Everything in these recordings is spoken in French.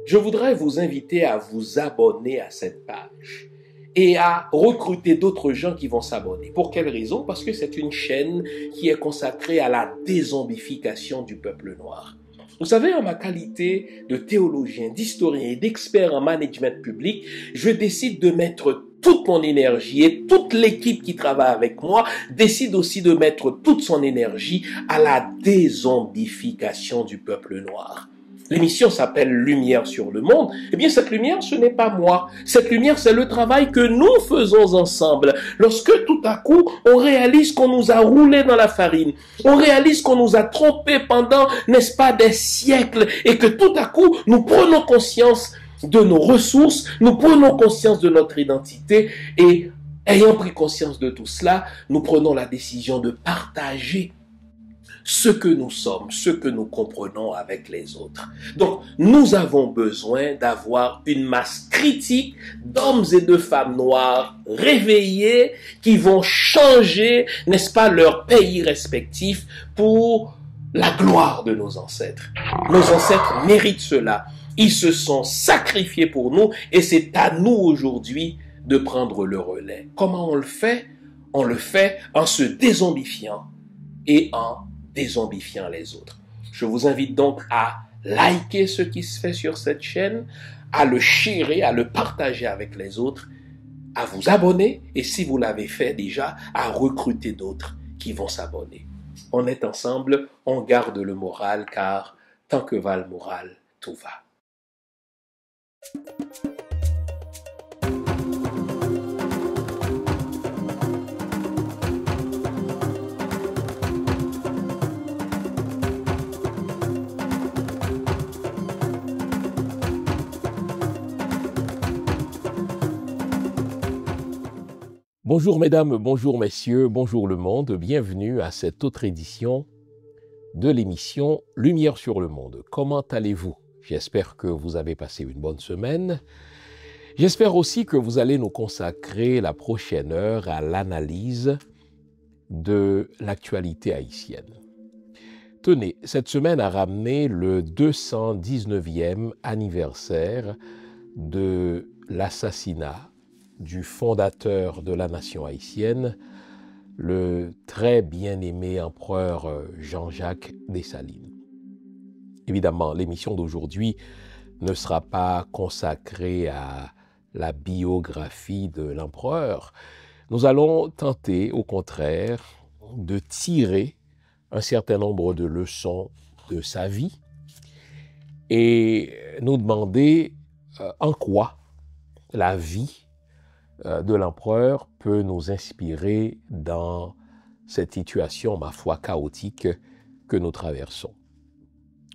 je voudrais vous inviter à vous abonner à cette page et à recruter d'autres gens qui vont s'abonner. Pour quelle raison? Parce que c'est une chaîne qui est consacrée à la dézombification du peuple noir. Vous savez, en ma qualité de théologien, d'historien et d'expert en management public, je décide de mettre toute mon énergie et toute l'équipe qui travaille avec moi décide aussi de mettre toute son énergie à la dézombification du peuple noir. L'émission s'appelle Lumière sur le monde. Eh bien, cette lumière, ce n'est pas moi. Cette lumière, c'est le travail que nous faisons ensemble. Lorsque tout à coup, on réalise qu'on nous a roulé dans la farine, on réalise qu'on nous a trompés pendant, n'est-ce pas, des siècles, et que tout à coup, nous prenons conscience de nos ressources, nous prenons conscience de notre identité, et ayant pris conscience de tout cela, nous prenons la décision de partager ce que nous sommes, ce que nous comprenons avec les autres. Donc, nous avons besoin d'avoir une masse critique d'hommes et de femmes noirs réveillés qui vont changer, n'est-ce pas, leur pays respectif pour la gloire de nos ancêtres. Nos ancêtres méritent cela. Ils se sont sacrifiés pour nous et c'est à nous aujourd'hui de prendre le relais. Comment on le fait? On le fait en se dézombifiant et en dézombifiant les autres. Je vous invite donc à liker ce qui se fait sur cette chaîne, à le sharer, à le partager avec les autres, à vous abonner et si vous l'avez fait déjà, à recruter d'autres qui vont s'abonner. On est ensemble, on garde le moral car tant que va le moral, tout va. Bonjour mesdames, bonjour messieurs, bonjour le monde, bienvenue à cette autre édition de l'émission Lumière sur le monde. Comment allez-vous? J'espère que vous avez passé une bonne semaine. J'espère aussi que vous allez nous consacrer la prochaine heure à l'analyse de l'actualité haïtienne. Tenez, cette semaine a ramené le 219e anniversaire de l'assassinat du fondateur de la nation haïtienne, le très bien-aimé empereur Jean-Jacques Dessalines. Évidemment, l'émission d'aujourd'hui ne sera pas consacrée à la biographie de l'empereur. Nous allons tenter, au contraire, de tirer un certain nombre de leçons de sa vie et nous demander en quoi la vie de l'empereur peut nous inspirer dans cette situation, ma foi, chaotique que nous traversons.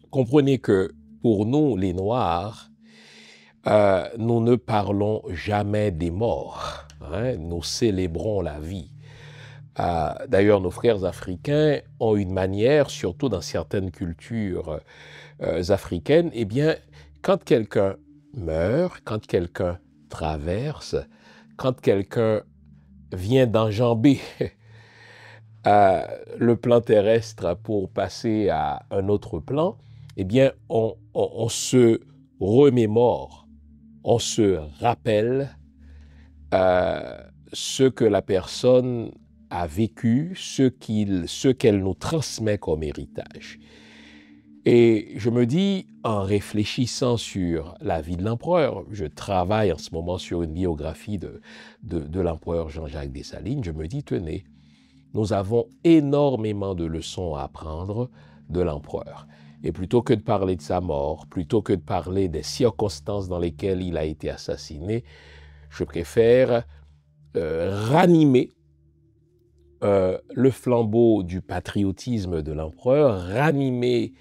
Comprenez que pour nous, les Noirs, nous ne parlons jamais des morts. Nous célébrons la vie. D'ailleurs, nos frères africains ont une manière, surtout dans certaines cultures africaines, eh bien, quand quelqu'un meurt, quand quelqu'un traverse, quand quelqu'un vient d'enjamber le plan terrestre pour passer à un autre plan, eh bien, on se remémore, on se rappelle ce que la personne a vécu, ce qu'elle nous transmet comme héritage. Et je me dis, en réfléchissant sur la vie de l'empereur, je travaille en ce moment sur une biographie de l'empereur Jean-Jacques Dessalines, je me dis, tenez, nous avons énormément de leçons à apprendre de l'empereur. Et plutôt que de parler de sa mort, plutôt que de parler des circonstances dans lesquelles il a été assassiné, je préfère ranimer le flambeau du patriotisme de l'empereur, ranimer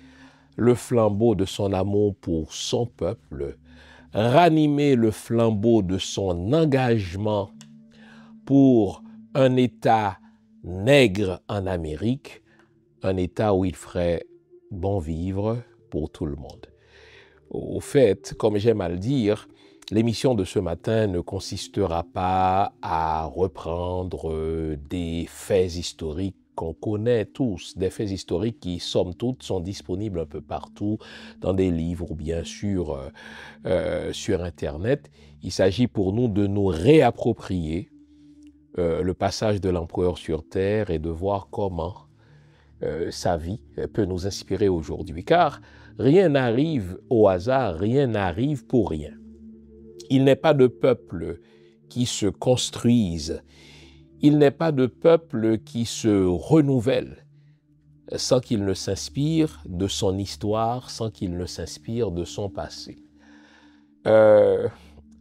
le flambeau de son amour pour son peuple, ranimer le flambeau de son engagement pour un État nègre en Amérique, un État où il ferait bon vivre pour tout le monde. Au fait, comme j'aime à le dire, l'émission de ce matin ne consistera pas à reprendre des faits historiques qu'on connaît tous, des faits historiques qui, somme toute, sont disponibles un peu partout, dans des livres ou bien sur Internet. Il s'agit pour nous de nous réapproprier le passage de l'empereur sur Terre et de voir comment sa vie peut nous inspirer aujourd'hui. Car rien n'arrive au hasard, rien n'arrive pour rien. Il n'est pas de peuple qui se construise, il n'est pas de peuple qui se renouvelle sans qu'il ne s'inspire de son histoire, sans qu'il ne s'inspire de son passé.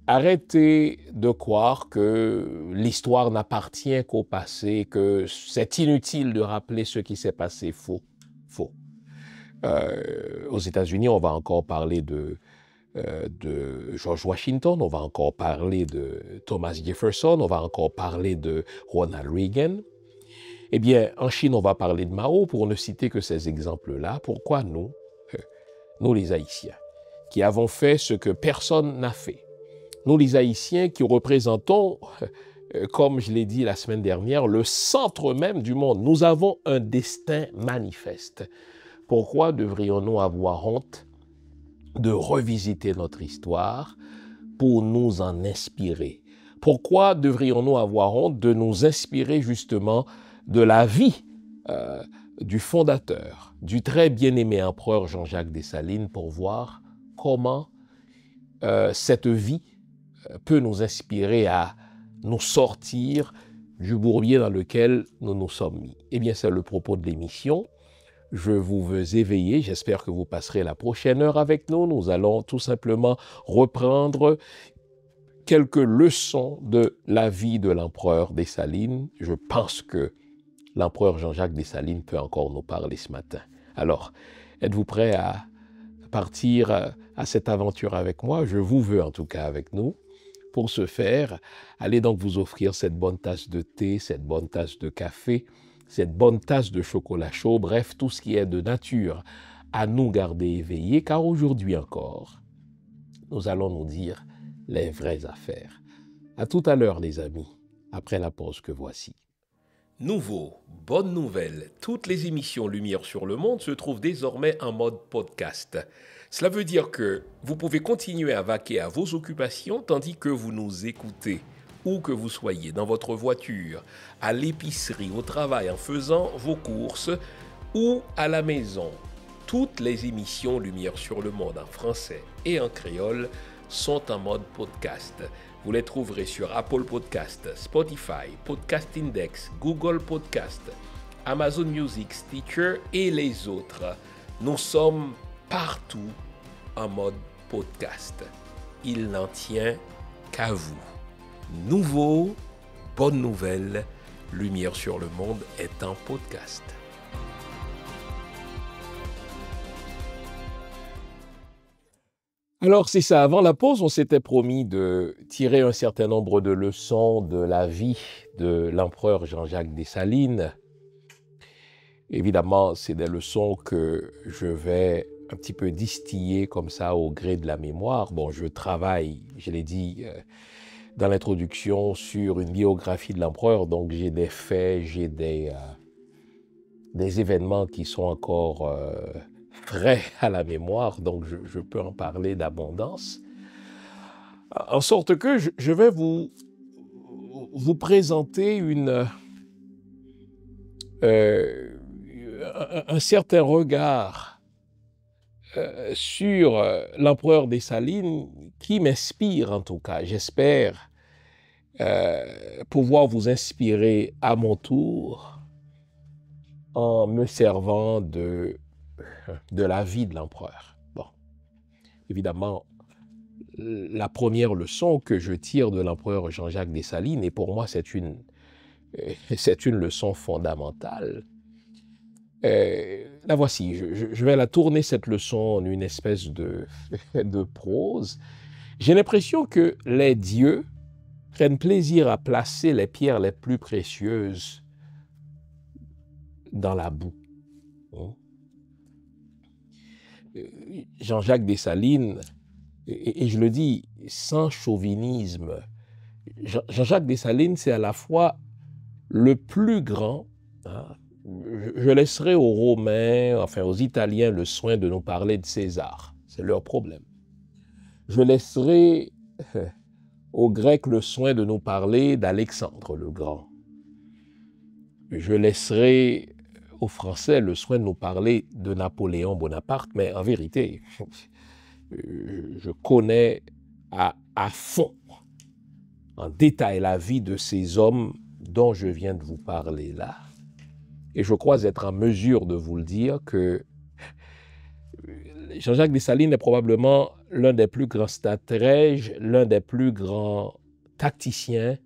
Arrêtez de croire que l'histoire n'appartient qu'au passé, que c'est inutile de rappeler ce qui s'est passé. Faux. Aux États-Unis, on va encore parler de George Washington, on va encore parler de Thomas Jefferson, on va encore parler de Ronald Reagan. Eh bien, en Chine, on va parler de Mao, pour ne citer que ces exemples-là. Pourquoi nous les Haïtiens, qui avons fait ce que personne n'a fait, nous les Haïtiens qui représentons, comme je l'ai dit la semaine dernière, le centre même du monde, nous avons un destin manifeste. Pourquoi devrions-nous avoir honte de revisiter notre histoire pour nous en inspirer? Pourquoi devrions-nous avoir honte de nous inspirer justement de la vie du fondateur, du très bien-aimé empereur Jean-Jacques Dessalines, pour voir comment cette vie peut nous inspirer à nous sortir du bourbier dans lequel nous nous sommes mis? Eh bien, c'est le propos de l'émission. Je vous veux éveiller. J'espère que vous passerez la prochaine heure avec nous. Nous allons tout simplement reprendre quelques leçons de la vie de l'empereur Dessalines. Je pense que l'empereur Jean-Jacques Dessalines peut encore nous parler ce matin. Alors, êtes-vous prêts à partir à cette aventure avec moi? Je vous veux en tout cas avec nous. Pour ce faire, allez donc vous offrir cette bonne tasse de thé, cette bonne tasse de café, cette bonne tasse de chocolat chaud, bref, tout ce qui est de nature à nous garder éveillés, car aujourd'hui encore, nous allons nous dire les vraies affaires. À tout à l'heure, les amis, après la pause que voici. Nouveau, bonne nouvelle, toutes les émissions Lumière sur le Monde se trouvent désormais en mode podcast. Cela veut dire que vous pouvez continuer à vaquer à vos occupations tandis que vous nous écoutez, où que vous soyez, dans votre voiture, à l'épicerie, au travail, en faisant vos courses ou à la maison. Toutes les émissions Lumière sur le Monde en français et en créole sont en mode podcast. Vous les trouverez sur Apple Podcast, Spotify, Podcast Index, Google Podcast, Amazon Music, Stitcher et les autres. Nous sommes partout en mode podcast. Il n'en tient qu'à vous. Nouveau, bonne nouvelle, Lumière sur le Monde est en podcast. Alors c'est ça, avant la pause, on s'était promis de tirer un certain nombre de leçons de la vie de l'empereur Jean-Jacques Dessalines. Évidemment, c'est des leçons que je vais un petit peu distiller comme ça au gré de la mémoire. Bon, je travaille, je l'ai dit dans l'introduction, sur une biographie de l'empereur, donc j'ai des faits, j'ai des événements qui sont encore frais à la mémoire, donc je peux en parler d'abondance. En sorte que je vais vous présenter un certain regard sur l'empereur Dessalines qui m'inspire en tout cas. J'espère pouvoir vous inspirer à mon tour en me servant de la vie de l'empereur. Bon, évidemment, la première leçon que je tire de l'empereur Jean-Jacques Dessalines, et pour moi c'est une leçon fondamentale. La voici, je vais la tourner cette leçon en une espèce de prose. J'ai l'impression que les dieux prennent plaisir à placer les pierres les plus précieuses dans la boue. Jean-Jacques Dessalines, et je le dis sans chauvinisme, Jean-Jacques Dessalines, c'est à la fois le plus grand, Je laisserai aux Romains, enfin aux Italiens, le soin de nous parler de César. C'est leur problème. Je laisserai aux Grecs le soin de nous parler d'Alexandre le Grand. Je laisserai aux Français le soin de nous parler de Napoléon Bonaparte, mais en vérité, je connais à fond, en détail, la vie de ces hommes dont je viens de vous parler là. Et je crois être en mesure de vous le dire que Jean-Jacques Dessalines est probablement l'un des plus grands stratèges, l'un des plus grands tacticiens,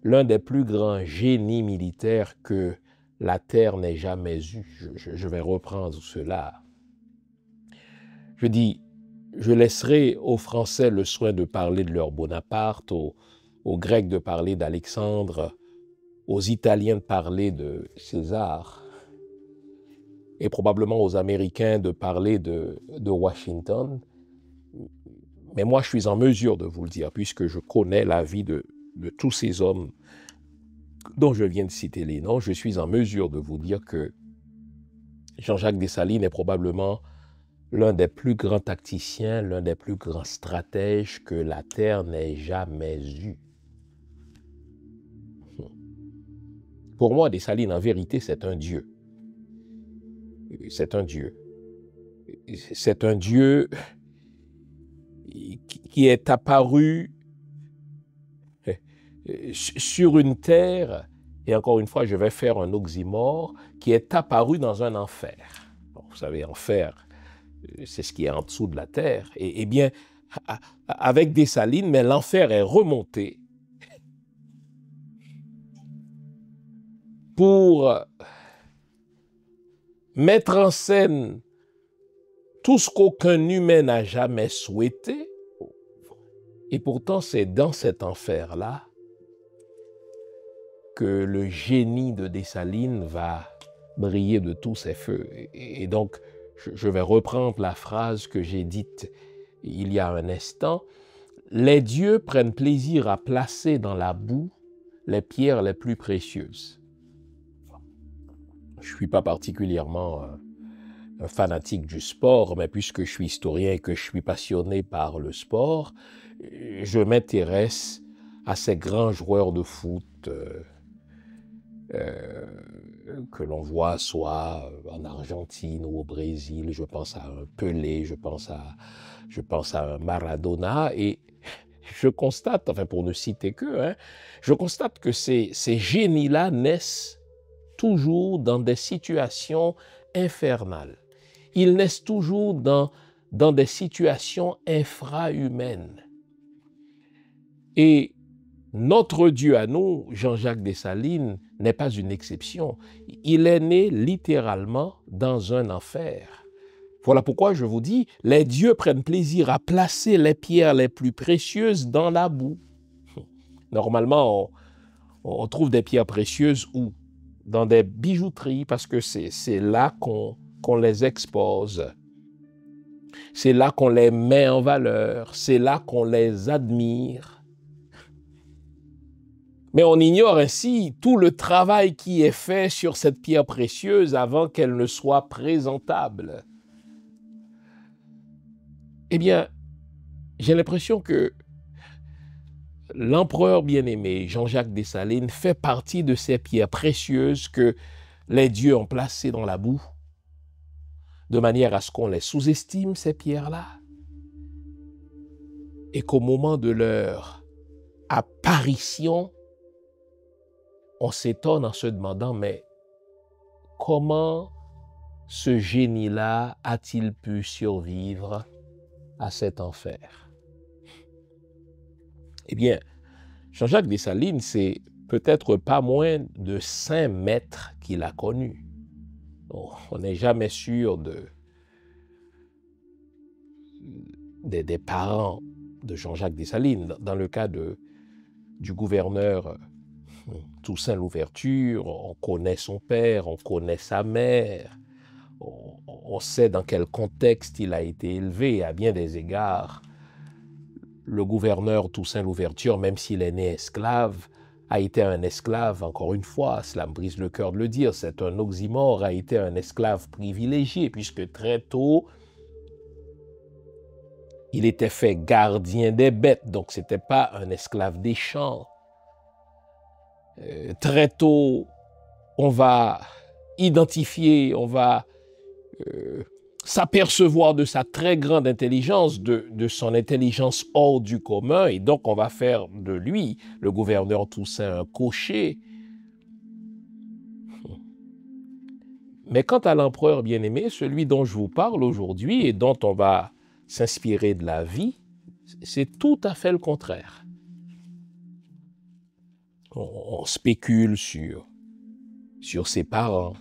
l'un des plus grands génies militaires que la Terre n'ait jamais eu. Je vais reprendre cela. Je dis, je laisserai aux Français le soin de parler de leur Bonaparte, aux Grecs de parler d'Alexandre, aux Italiens de parler de César, et probablement aux Américains de parler de Washington. Mais moi, je suis en mesure de vous le dire, puisque je connais la vie de tous ces hommes dont je viens de citer les noms. Je suis en mesure de vous dire que Jean-Jacques Dessalines est probablement l'un des plus grands tacticiens, l'un des plus grands stratèges que la Terre n'ait jamais eu. Pour moi, Dessalines, en vérité, c'est un dieu. C'est un dieu. C'est un dieu qui est apparu sur une terre, et encore une fois, je vais faire un oxymore, qui est apparu dans un enfer. Bon, vous savez, enfer, c'est ce qui est en dessous de la terre. Et bien, avec Dessalines, mais l'enfer est remonté pour mettre en scène tout ce qu'aucun humain n'a jamais souhaité. Et pourtant, c'est dans cet enfer-là que le génie de Dessalines va briller de tous ses feux. Et donc, je vais reprendre la phrase que j'ai dite il y a un instant. Les dieux prennent plaisir à placer dans la boue les pierres les plus précieuses. Je ne suis pas particulièrement un fanatique du sport, mais puisque je suis historien et que je suis passionné par le sport, je m'intéresse à ces grands joueurs de foot que l'on voit soit en Argentine ou au Brésil. Je pense à un Pelé, je pense à un Maradona, et je constate, enfin pour ne citer que, je constate que ces génies-là naissent toujours dans des situations infernales. Ils naissent toujours dans des situations infrahumaines. Et notre Dieu à nous, Jean-Jacques Dessalines, n'est pas une exception. Il est né littéralement dans un enfer. Voilà pourquoi je vous dis, les dieux prennent plaisir à placer les pierres les plus précieuses dans la boue. Normalement, on trouve des pierres précieuses où? Dans des bijouteries, parce que c'est là qu'on les expose. C'est là qu'on les met en valeur. C'est là qu'on les admire. Mais on ignore ainsi tout le travail qui est fait sur cette pierre précieuse avant qu'elle ne soit présentable. Eh bien, j'ai l'impression que l'empereur bien-aimé, Jean-Jacques Dessalines, fait partie de ces pierres précieuses que les dieux ont placées dans la boue, de manière à ce qu'on les sous-estime, ces pierres-là, et qu'au moment de leur apparition, on s'étonne en se demandant, mais comment ce génie-là a-t-il pu survivre à cet enfer? Eh bien, Jean-Jacques Dessalines, c'est peut-être pas moins de 5 maîtres qu'il a connus. On n'est jamais sûr des parents de Jean-Jacques Dessalines. Dans le cas du gouverneur Toussaint Louverture, on connaît son père, on connaît sa mère, on sait dans quel contexte il a été élevé. À bien des égards, le gouverneur Toussaint Louverture, même s'il est né esclave, a été un esclave, encore une fois, cela me brise le cœur de le dire, c'est un oxymore, a été un esclave privilégié, puisque très tôt, il était fait gardien des bêtes, donc ce n'était pas un esclave des champs. Très tôt, on va identifier, on va s'apercevoir de sa très grande intelligence, de son intelligence hors du commun, et donc on va faire de lui, le gouverneur Toussaint, un cocher. Mais quant à l'empereur bien-aimé, celui dont je vous parle aujourd'hui et dont on va s'inspirer de la vie, c'est tout à fait le contraire. On spécule sur ses parents.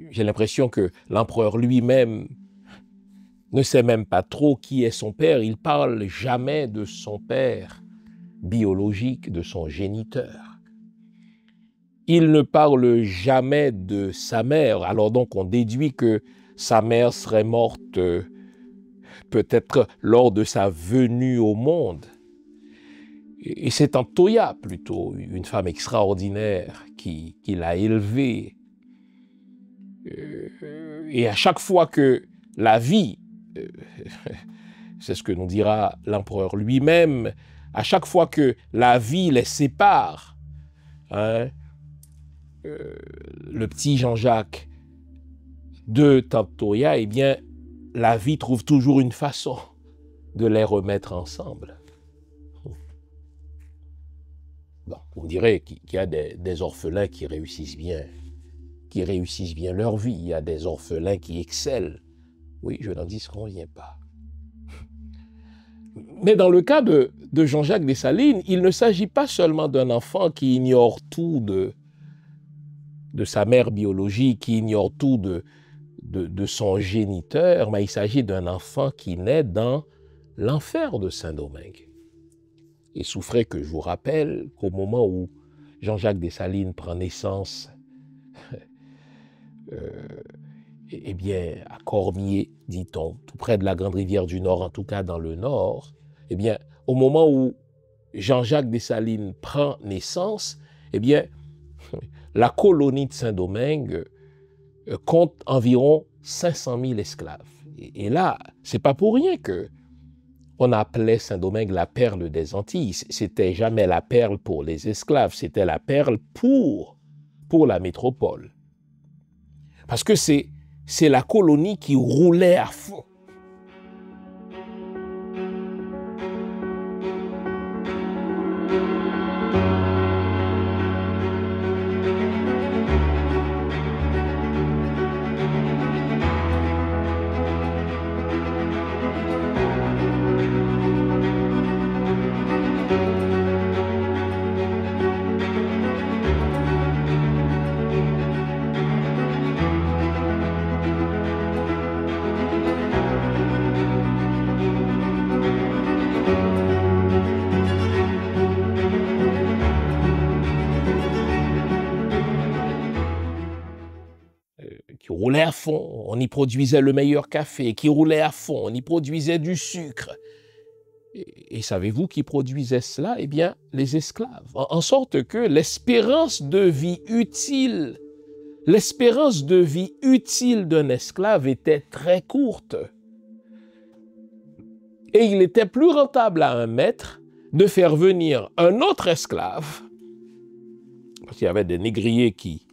J'ai l'impression que l'empereur lui-même ne sait même pas trop qui est son père. Il parle jamais de son père biologique, de son géniteur. Il ne parle jamais de sa mère. Alors donc on déduit que sa mère serait morte peut-être lors de sa venue au monde. Et c'est Tante Toya, plutôt, une femme extraordinaire qui l'a élevée. Et à chaque fois que la vie, c'est ce que nous dira l'empereur lui-même, à chaque fois que la vie les sépare, le petit Jean-Jacques de Tante Toya, eh bien, la vie trouve toujours une façon de les remettre ensemble. Bon, vous me direz qu'il y a des orphelins qui réussissent bien leur vie. Il y a des orphelins qui excellent. Oui, je n'en disconviens pas. Mais dans le cas de Jean-Jacques Dessalines, il ne s'agit pas seulement d'un enfant qui ignore tout de sa mère biologique, qui ignore tout de son géniteur, mais il s'agit d'un enfant qui naît dans l'enfer de Saint-Domingue. Il souffrait que je vous rappelle qu'au moment où Jean-Jacques Dessalines prend naissance, eh bien, à Cormier, dit-on, tout près de la Grande Rivière du Nord, en tout cas dans le Nord, eh bien, au moment où Jean-Jacques Dessalines prend naissance, eh bien, la colonie de Saint-Domingue compte environ 500 000 esclaves. Et là, c'est pas pour rien que on appelait Saint-Domingue la perle des Antilles. C'était jamais la perle pour les esclaves, c'était la perle pour la métropole. Parce que c'est la colonie qui roulait à fond. Qui roulait à fond, on y produisait le meilleur café, qui roulait à fond, on y produisait du sucre. Et savez-vous qui produisait cela? Eh bien, les esclaves. En sorte que l'espérance de vie utile d'un esclave était très courte. Et il était plus rentable à un maître de faire venir un autre esclave, parce qu'il y avait des négriers qui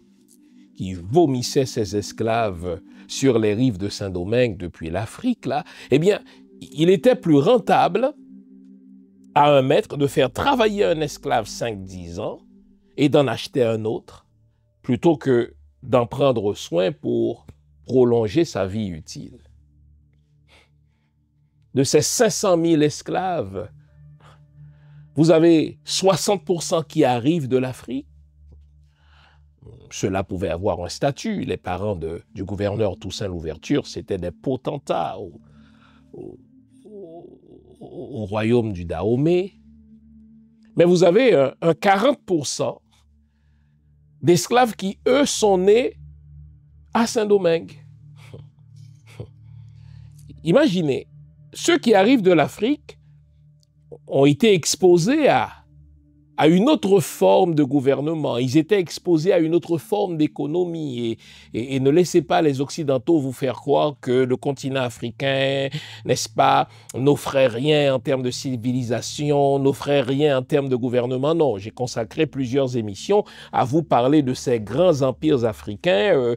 vomissaient ces esclaves sur les rives de Saint-Domingue depuis l'Afrique, là, eh bien, il était plus rentable à un maître de faire travailler un esclave 5-10 ans et d'en acheter un autre, plutôt que d'en prendre soin pour prolonger sa vie utile. De ces 500 000 esclaves, vous avez 60% qui arrivent de l'Afrique. Cela pouvait avoir un statut. Les parents du gouverneur Toussaint Louverture, c'était des potentats au royaume du Dahomey. Mais vous avez un 40% d'esclaves qui, eux, sont nés à Saint-Domingue. Imaginez, ceux qui arrivent de l'Afrique ont été exposés à à une autre forme de gouvernement, ils étaient exposés à une autre forme d'économie et ne laissez pas les Occidentaux vous faire croire que le continent africain, n'est-ce pas, n'offrait rien en termes de civilisation, n'offrait rien en termes de gouvernement. Non, j'ai consacré plusieurs émissions à vous parler de ces grands empires africains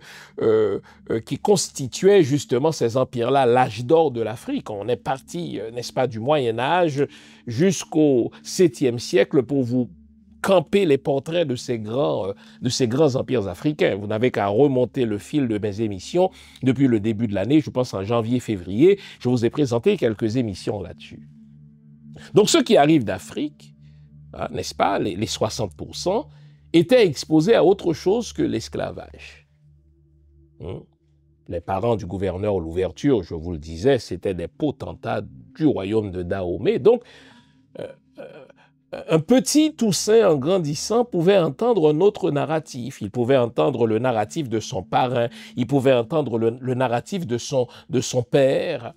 qui constituaient justement ces empires-là, l'âge d'or de l'Afrique. On est parti, n'est-ce pas, du Moyen-Âge jusqu'au 7e siècle pour vous camper les portraits de ces grands empires africains. Vous n'avez qu'à remonter le fil de mes émissions depuis le début de l'année, je pense en janvier-février. Je vous ai présenté quelques émissions là-dessus. Donc ceux qui arrivent d'Afrique, hein, n'est-ce pas, les 60%, étaient exposés à autre chose que l'esclavage. Les parents du gouverneur Louverture, je vous le disais, c'étaient des potentats du royaume de Dahomey. Donc, un petit Toussaint, en grandissant, pouvait entendre un autre narratif. Il pouvait entendre le narratif de son parrain, il pouvait entendre le narratif de son père,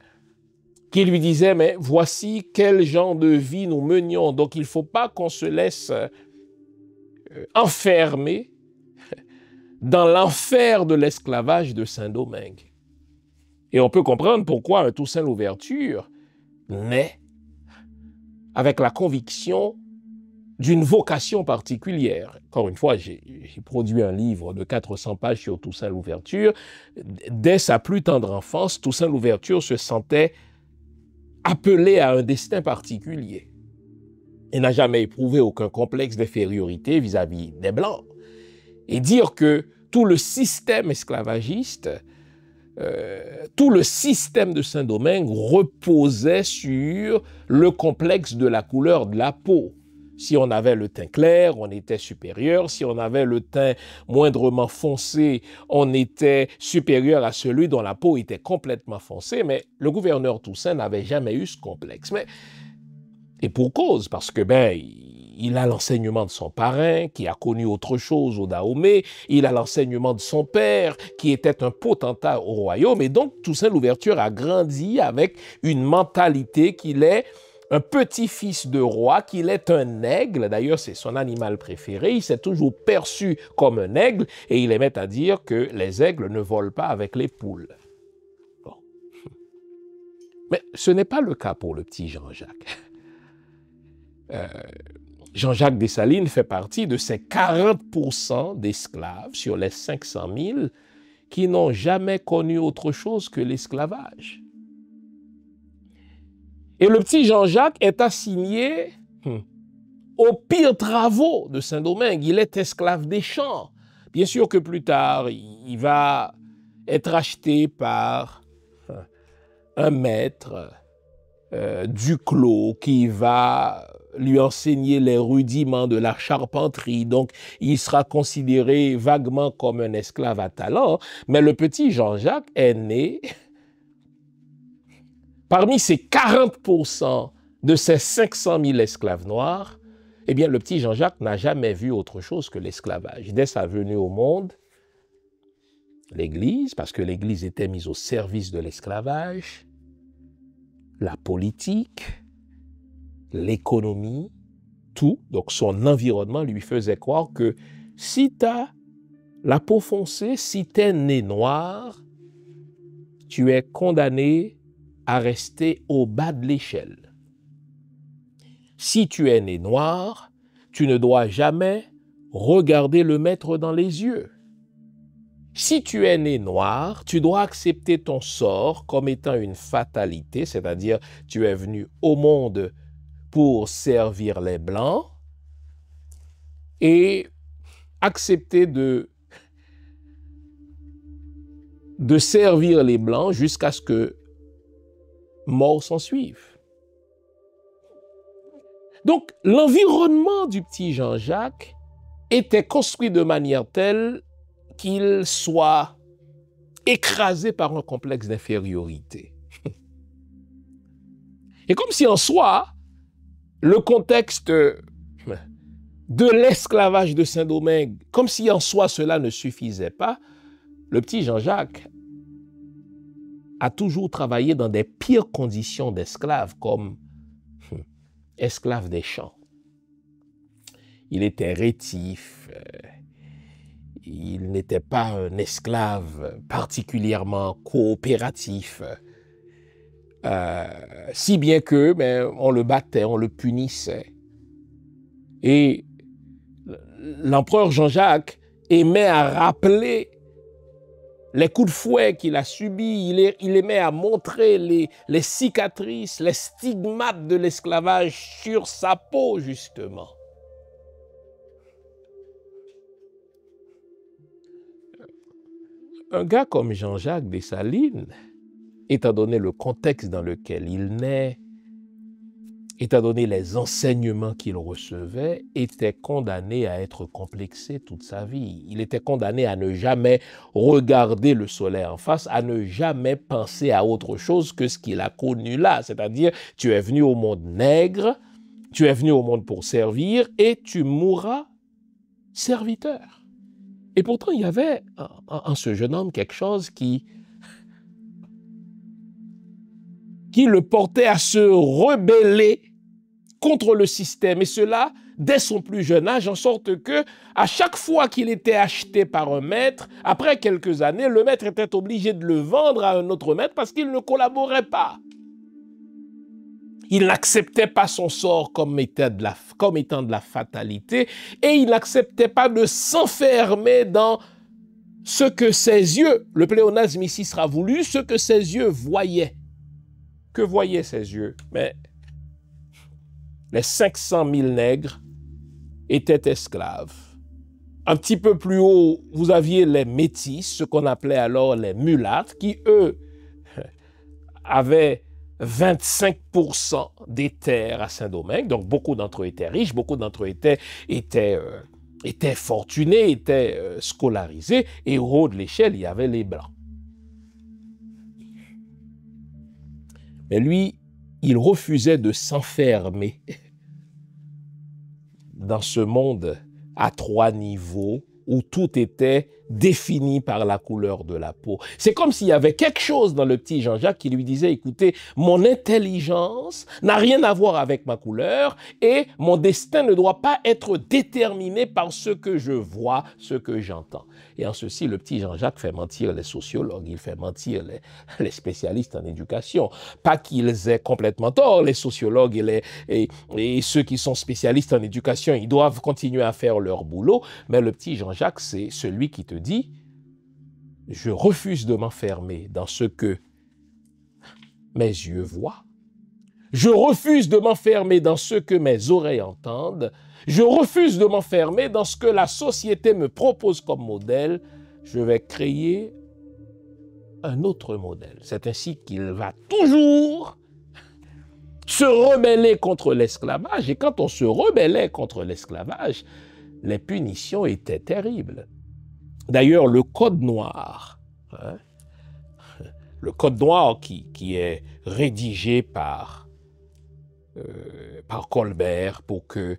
qui lui disait, mais voici quel genre de vie nous menions. Donc, il ne faut pas qu'on se laisse enfermer dans l'enfer de l'esclavage de Saint-Domingue. Et on peut comprendre pourquoi un Toussaint Louverture naît avec la conviction d'une vocation particulière. Encore une fois, j'ai produit un livre de 400 pages sur Toussaint Louverture. Dès sa plus tendre enfance, Toussaint Louverture se sentait appelé à un destin particulier. Il n'a jamais éprouvé aucun complexe d'infériorité vis-à-vis des Blancs. Et dire que tout le système esclavagiste, tout le système de Saint-Domingue reposait sur le complexe de la couleur de la peau. Si on avait le teint clair, on était supérieur. Si on avait le teint moindrement foncé, on était supérieur à celui dont la peau était complètement foncée. Mais le gouverneur Toussaint n'avait jamais eu ce complexe. Et pour cause, parce que il a l'enseignement de son parrain, qui a connu autre chose au Dahomey. Il a l'enseignement de son père, qui était un potentat au royaume. Et donc, Toussaint Louverture a grandi avec une mentalité qu'il est un petit-fils de roi, qu'il est un aigle. D'ailleurs, c'est son animal préféré. Il s'est toujours perçu comme un aigle et il aimait à dire que les aigles ne volent pas avec les poules. Bon. Mais ce n'est pas le cas pour le petit Jean-Jacques. Jean-Jacques Dessalines fait partie de ces 40% d'esclaves sur les 500 000 qui n'ont jamais connu autre chose que l'esclavage. Et le petit Jean-Jacques est assigné aux pires travaux de Saint-Domingue. Il est esclave des champs. Bien sûr que plus tard, il va être acheté par un maître Duclos qui va lui enseigner les rudiments de la charpenterie. Donc, il sera considéré vaguement comme un esclave à talent. Mais le petit Jean-Jacques est né parmi ces 40% de ces 500 000 esclaves noirs. Eh bien, le petit Jean-Jacques n'a jamais vu autre chose que l'esclavage. Dès sa venue au monde, l'Église, parce que l'Église était mise au service de l'esclavage, la politique, l'économie, tout, donc son environnement lui faisait croire que si tu as la peau foncée, si tu es né noir, tu es condamné à rester au bas de l'échelle. Si tu es né noir, tu ne dois jamais regarder le maître dans les yeux. Si tu es né noir, tu dois accepter ton sort comme étant une fatalité, c'est-à-dire tu es venu au monde pour servir les Blancs et accepter de servir les Blancs jusqu'à ce que mort s'en suive. Donc, l'environnement du petit Jean-Jacques était construit de manière telle qu'il soit écrasé par un complexe d'infériorité. Et comme si en soi, le contexte de l'esclavage de Saint-Domingue, comme si en soi cela ne suffisait pas, le petit Jean-Jacques a toujours travaillé dans des pires conditions d'esclave, comme esclave des champs. il était rétif, il n'était pas un esclave particulièrement coopératif, si bien que on le battait, on le punissait. Et l'empereur Jean-Jacques aimait à rappeler les coups de fouet qu'il a subis, il aimait à montrer les cicatrices, les stigmates de l'esclavage sur sa peau, justement. Un gars comme Jean-Jacques Dessalines, étant donné le contexte dans lequel il naît, étant donné les enseignements qu'il recevait, était condamné à être complexé toute sa vie. Il était condamné à ne jamais regarder le soleil en face, à ne jamais penser à autre chose que ce qu'il a connu là. C'est-à-dire, tu es venu au monde nègre, tu es venu au monde pour servir et tu mourras serviteur. Et pourtant, il y avait en ce jeune homme quelque chose qui le portait à se rebeller contre le système. Et cela dès son plus jeune âge, en sorte que à chaque fois qu'il était acheté par un maître, après quelques années, le maître était obligé de le vendre à un autre maître parce qu'il ne collaborait pas. Il n'acceptait pas son sort comme étant de la fatalité et il n'acceptait pas de s'enfermer dans ce que ses yeux, le pléonasme ici sera voulu, ce que ses yeux voyaient. Que voyaient ses yeux? Mais les 500 000 nègres étaient esclaves. Un petit peu plus haut, vous aviez les métis, ce qu'on appelait alors les mulattes, qui, eux, avaient 25% des terres à Saint-Domingue. Donc, beaucoup d'entre eux étaient riches, beaucoup d'entre eux étaient fortunés, étaient scolarisés. Et au haut de l'échelle, il y avait les Blancs. Mais lui, il refusait de s'enfermer dans ce monde à 3 niveaux où tout était défini par la couleur de la peau. C'est comme s'il y avait quelque chose dans le petit Jean-Jacques qui lui disait, écoutez, mon intelligence n'a rien à voir avec ma couleur et mon destin ne doit pas être déterminé par ce que je vois, ce que j'entends. Et en ceci, le petit Jean-Jacques fait mentir les sociologues, il fait mentir les spécialistes en éducation. Pas qu'ils aient complètement tort, les sociologues et ceux qui sont spécialistes en éducation, ils doivent continuer à faire leur boulot, mais le petit Jean-Jacques, c'est celui qui te dit, je refuse de m'enfermer dans ce que mes yeux voient. Je refuse de m'enfermer dans ce que mes oreilles entendent. Je refuse de m'enfermer dans ce que la société me propose comme modèle. Je vais créer un autre modèle. C'est ainsi qu'il va toujours se rebeller contre l'esclavage. Et quand on se rebellait contre l'esclavage, les punitions étaient terribles. D'ailleurs, le Code noir, le Code noir qui est rédigé par Colbert pour que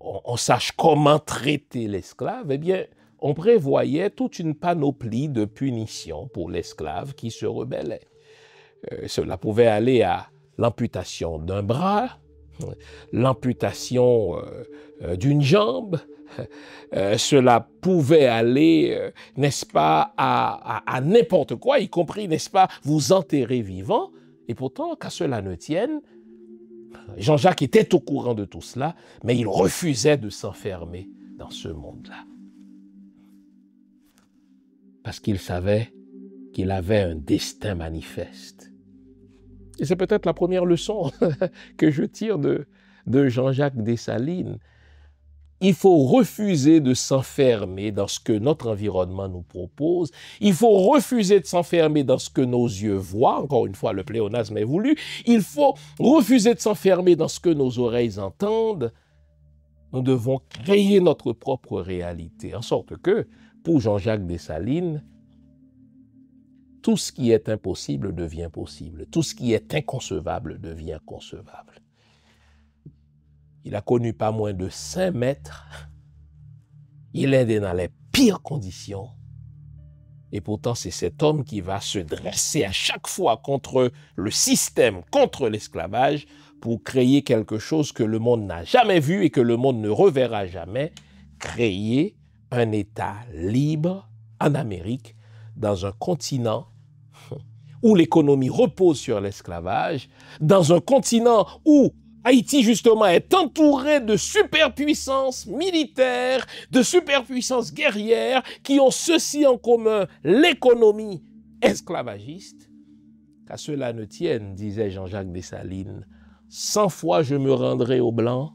on sache comment traiter l'esclave, eh bien, on prévoyait toute une panoplie de punitions pour l'esclave qui se rebellait. Cela pouvait aller à l'amputation d'un bras, l'amputation d'une jambe, cela pouvait aller, n'est-ce pas, à n'importe quoi, y compris, n'est-ce pas, vous enterrer vivant. Et pourtant, qu'à cela ne tienne, Jean-Jacques était au courant de tout cela, mais il refusait de s'enfermer dans ce monde-là. Parce qu'il savait qu'il avait un destin manifeste. Et c'est peut-être la première leçon que je tire de Jean-Jacques Dessalines. Il faut refuser de s'enfermer dans ce que notre environnement nous propose. Il faut refuser de s'enfermer dans ce que nos yeux voient. Encore une fois, le pléonasme est voulu. Il faut refuser de s'enfermer dans ce que nos oreilles entendent. Nous devons créer notre propre réalité. En sorte que, pour Jean-Jacques Dessalines, tout ce qui est impossible devient possible. Tout ce qui est inconcevable devient concevable. Il a connu pas moins de 5 maîtres. Il est dans les pires conditions. Et pourtant, c'est cet homme qui va se dresser à chaque fois contre le système, contre l'esclavage, pour créer quelque chose que le monde n'a jamais vu et que le monde ne reverra jamais, créer un État libre en Amérique, dans un continent où l'économie repose sur l'esclavage, dans un continent où Haïti, justement, est entouré de superpuissances militaires, de superpuissances guerrières qui ont ceci en commun, l'économie esclavagiste. Qu'à cela ne tienne, disait Jean-Jacques Dessalines, 100 fois je me rendrai aux Blancs,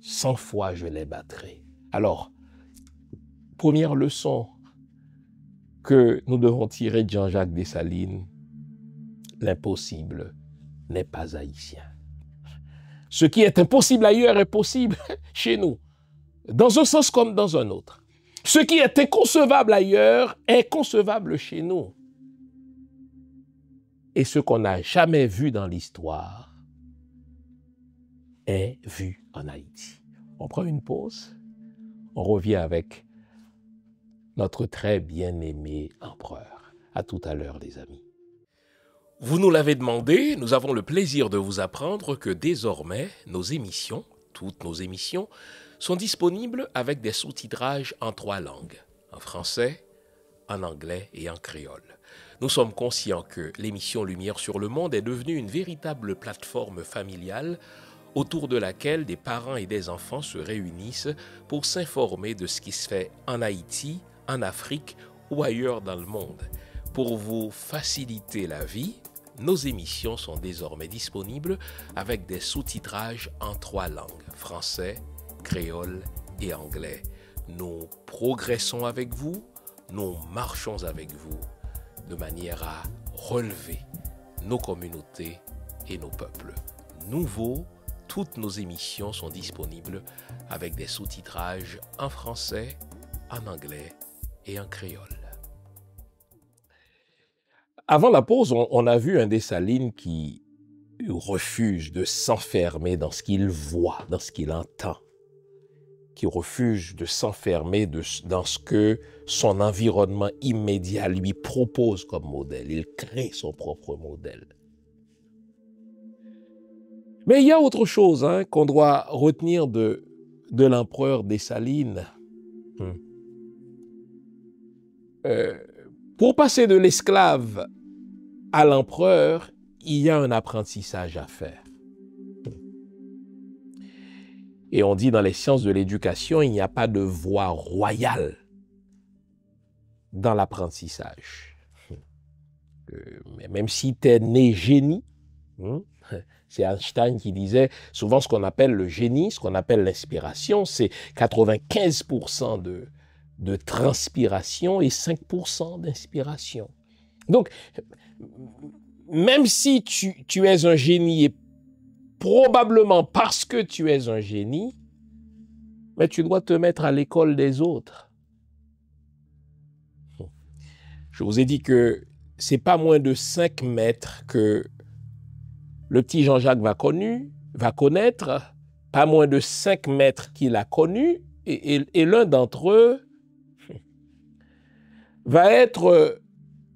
100 fois je les battrai. Alors, première leçon que nous devons tirer de Jean-Jacques Dessalines, l'impossible n'est pas haïtien. Ce qui est impossible ailleurs est possible chez nous, dans un sens comme dans un autre. Ce qui est inconcevable ailleurs est concevable chez nous. Et ce qu'on n'a jamais vu dans l'histoire est vu en Haïti. On prend une pause, on revient avec notre très bien-aimé empereur. À tout à l'heure, les amis. Vous nous l'avez demandé, nous avons le plaisir de vous apprendre que désormais, nos émissions, toutes nos émissions, sont disponibles avec des sous-titrages en 3 langues, en français, en anglais et en créole. Nous sommes conscients que l'émission Lumière sur le Monde est devenue une véritable plateforme familiale autour de laquelle des parents et des enfants se réunissent pour s'informer de ce qui se fait en Haïti, en Afrique ou ailleurs dans le monde. Pour vous faciliter la vie, nos émissions sont désormais disponibles avec des sous-titrages en 3 langues, français, créole et anglais. Nous progressons avec vous, nous marchons avec vous, de manière à relever nos communautés et nos peuples. Nouveau, toutes nos émissions sont disponibles avec des sous-titrages en français, en anglais et en créole. Avant la pause, on a vu un Dessalines qui refuse de s'enfermer dans ce qu'il voit, dans ce qu'il entend, qui refuse de s'enfermer dans ce que son environnement immédiat lui propose comme modèle. Il crée son propre modèle. Mais il y a autre chose qu'on doit retenir de l'empereur Dessalines. Pour passer de l'esclave à l'empereur, il y a un apprentissage à faire. Et on dit dans les sciences de l'éducation, il n'y a pas de voie royale dans l'apprentissage. Même si tu es né génie, c'est Einstein qui disait souvent ce qu'on appelle le génie, ce qu'on appelle l'inspiration, c'est 95% de transpiration et 5% d'inspiration. Donc, même si tu es un génie et probablement parce que tu es un génie, mais tu dois te mettre à l'école des autres. Je vous ai dit que c'est pas moins de 5 maîtres que le petit Jean-Jacques va connaître, pas moins de 5 maîtres qu'il a connus, et l'un d'entre eux va être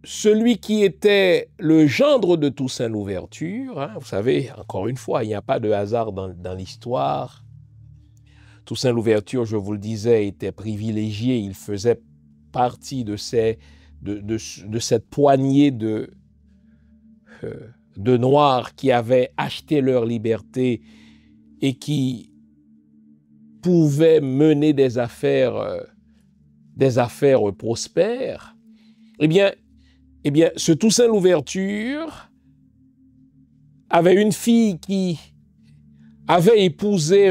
celui qui était le gendre de Toussaint Louverture. Vous savez, encore une fois, il n'y a pas de hasard dans l'histoire. Toussaint Louverture, je vous le disais, était privilégié. Il faisait partie de cette poignée de Noirs qui avaient acheté leur liberté et qui pouvaient mener des affaires prospères. Eh bien, ce Toussaint Louverture avait une fille qui avait épousé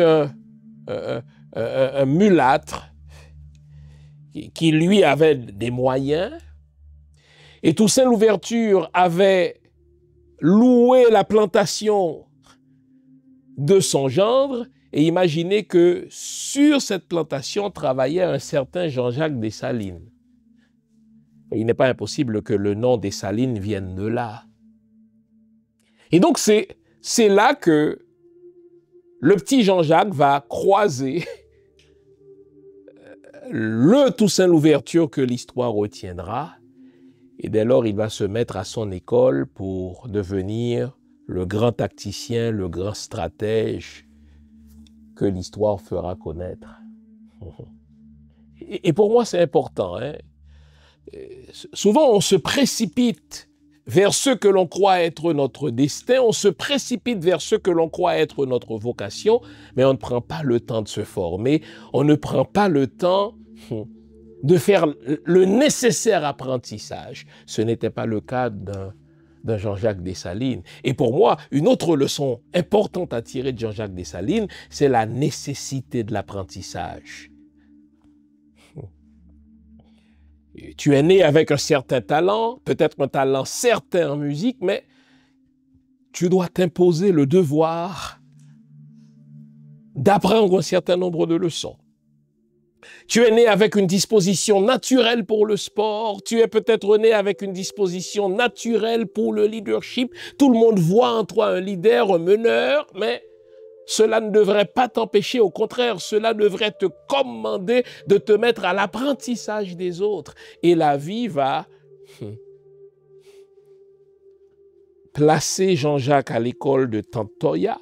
un mulâtre qui lui avait des moyens, et Toussaint Louverture avait loué la plantation de son gendre, et imaginez que sur cette plantation travaillait un certain Jean-Jacques Dessalines. Il n'est pas impossible que le nom Dessalines vienne de là. Et donc, c'est là que le petit Jean-Jacques va croiser le Toussaint Louverture que l'histoire retiendra. Et dès lors, il va se mettre à son école pour devenir le grand tacticien, le grand stratège que l'histoire fera connaître. Et pour moi, c'est important. Hein? Souvent, on se précipite vers ce que l'on croit être notre destin, on se précipite vers ce que l'on croit être notre vocation, mais on ne prend pas le temps de se former, on ne prend pas le temps de faire le nécessaire apprentissage. Ce n'était pas le cas d'un Jean-Jacques Dessalines. Et pour moi, une autre leçon importante à tirer de Jean-Jacques Dessalines, c'est la nécessité de l'apprentissage. Tu es né avec un certain talent, peut-être un talent certain en musique, mais tu dois t'imposer le devoir d'apprendre un certain nombre de leçons. Tu es né avec une disposition naturelle pour le sport, tu es peut-être né avec une disposition naturelle pour le leadership. Tout le monde voit en toi un leader, un meneur, mais cela ne devrait pas t'empêcher, au contraire, cela devrait te commander de te mettre à l'apprentissage des autres. Et la vie va placer Jean-Jacques à l'école de Tantoya,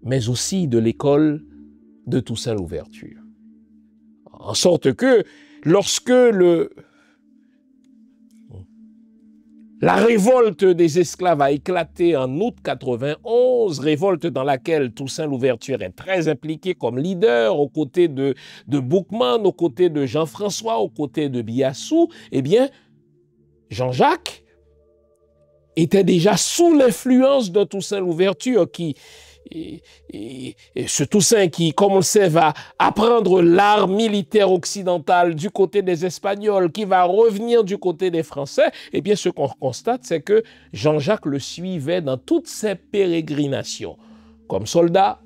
mais aussi de l'école de Toussaint Louverture. En sorte que lorsque la révolte des esclaves a éclaté en août 91, révolte dans laquelle Toussaint Louverture est très impliqué comme leader, aux côtés de Boukman, aux côtés de Jean-François, aux côtés de Biassou, eh bien, Jean-Jacques était déjà sous l'influence de Toussaint Louverture et ce Toussaint qui, comme on le sait, va apprendre l'art militaire occidental du côté des Espagnols, qui va revenir du côté des Français, eh bien, ce qu'on constate, c'est que Jean-Jacques le suivait dans toutes ses pérégrinations, comme soldat,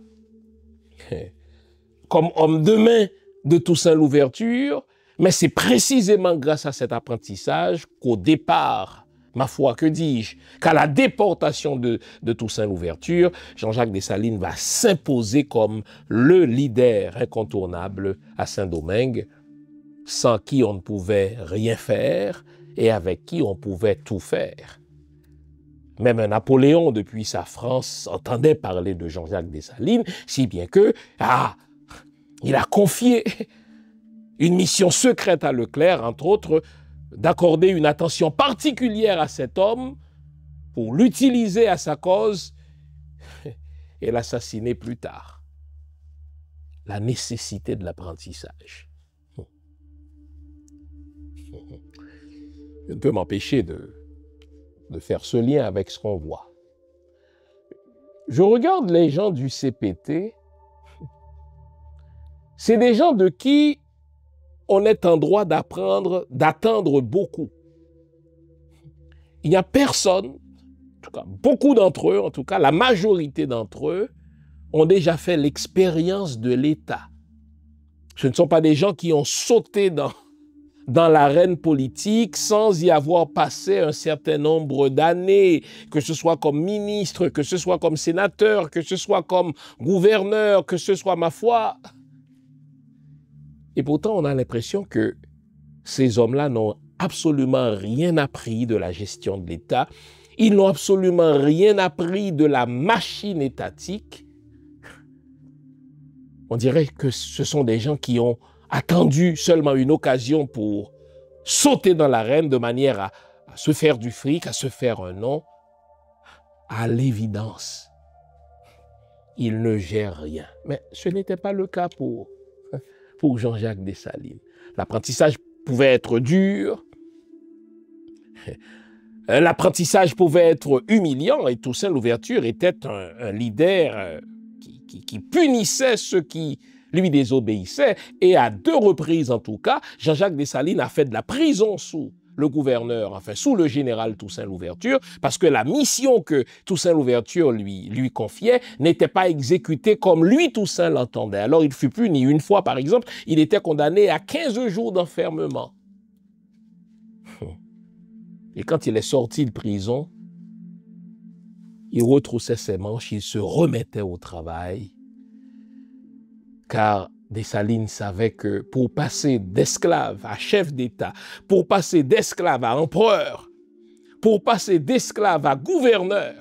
comme homme de main de Toussaint Louverture, mais c'est précisément grâce à cet apprentissage qu'au départ, ma foi, que dis-je, qu'à la déportation de Toussaint Louverture, Jean-Jacques Dessalines va s'imposer comme le leader incontournable à Saint-Domingue, sans qui on ne pouvait rien faire et avec qui on pouvait tout faire. Même un Napoléon, depuis sa France, entendait parler de Jean-Jacques Dessalines, si bien que, il a confié une mission secrète à Leclerc, entre autres, d'accorder une attention particulière à cet homme pour l'utiliser à sa cause et l'assassiner plus tard. La nécessité de l'apprentissage. Je ne peux m'empêcher de faire ce lien avec ce qu'on voit. Je regarde les gens du CPT, c'est des gens de qui on est en droit d'attendre beaucoup. Il n'y a personne, en tout cas beaucoup d'entre eux, en tout cas la majorité d'entre eux, ont déjà fait l'expérience de l'État. Ce ne sont pas des gens qui ont sauté dans l'arène politique sans y avoir passé un certain nombre d'années, que ce soit comme ministre, que ce soit comme sénateur, que ce soit comme gouverneur, que ce soit, ma foi. Et pourtant, on a l'impression que ces hommes-là n'ont absolument rien appris de la gestion de l'État. Ils n'ont absolument rien appris de la machine étatique. On dirait que ce sont des gens qui ont attendu seulement une occasion pour sauter dans l'arène de manière à se faire du fric, à se faire un nom. À l'évidence, ils ne gèrent rien. Mais ce n'était pas le cas pour Jean-Jacques Dessalines. L'apprentissage pouvait être dur, l'apprentissage pouvait être humiliant, et Toussaint Louverture était un leader qui punissait ceux qui lui désobéissaient, et à 2 reprises en tout cas, Jean-Jacques Dessalines a fait de la prison sous le gouverneur, enfin sous le général Toussaint Louverture, parce que la mission que Toussaint Louverture lui confiait n'était pas exécutée comme lui, Toussaint, l'entendait. Alors il fut puni une fois, par exemple, il était condamné à 15 jours d'enfermement. Et quand il est sorti de prison, il retroussait ses manches, il se remettait au travail, car Dessalines savait que pour passer d'esclave à chef d'État, pour passer d'esclave à empereur, pour passer d'esclave à gouverneur,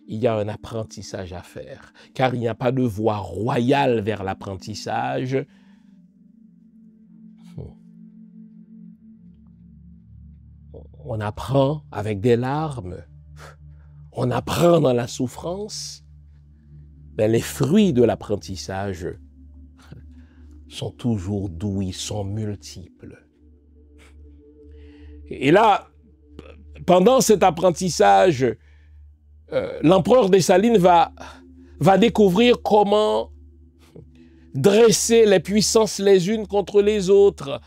il y a un apprentissage à faire, car il n'y a pas de voie royale vers l'apprentissage. On apprend avec des larmes, on apprend dans la souffrance, mais les fruits de l'apprentissage sont toujours doux, ils sont multiples. Et là, pendant cet apprentissage, l'empereur Dessalines va découvrir comment dresser les puissances les unes contre les autres.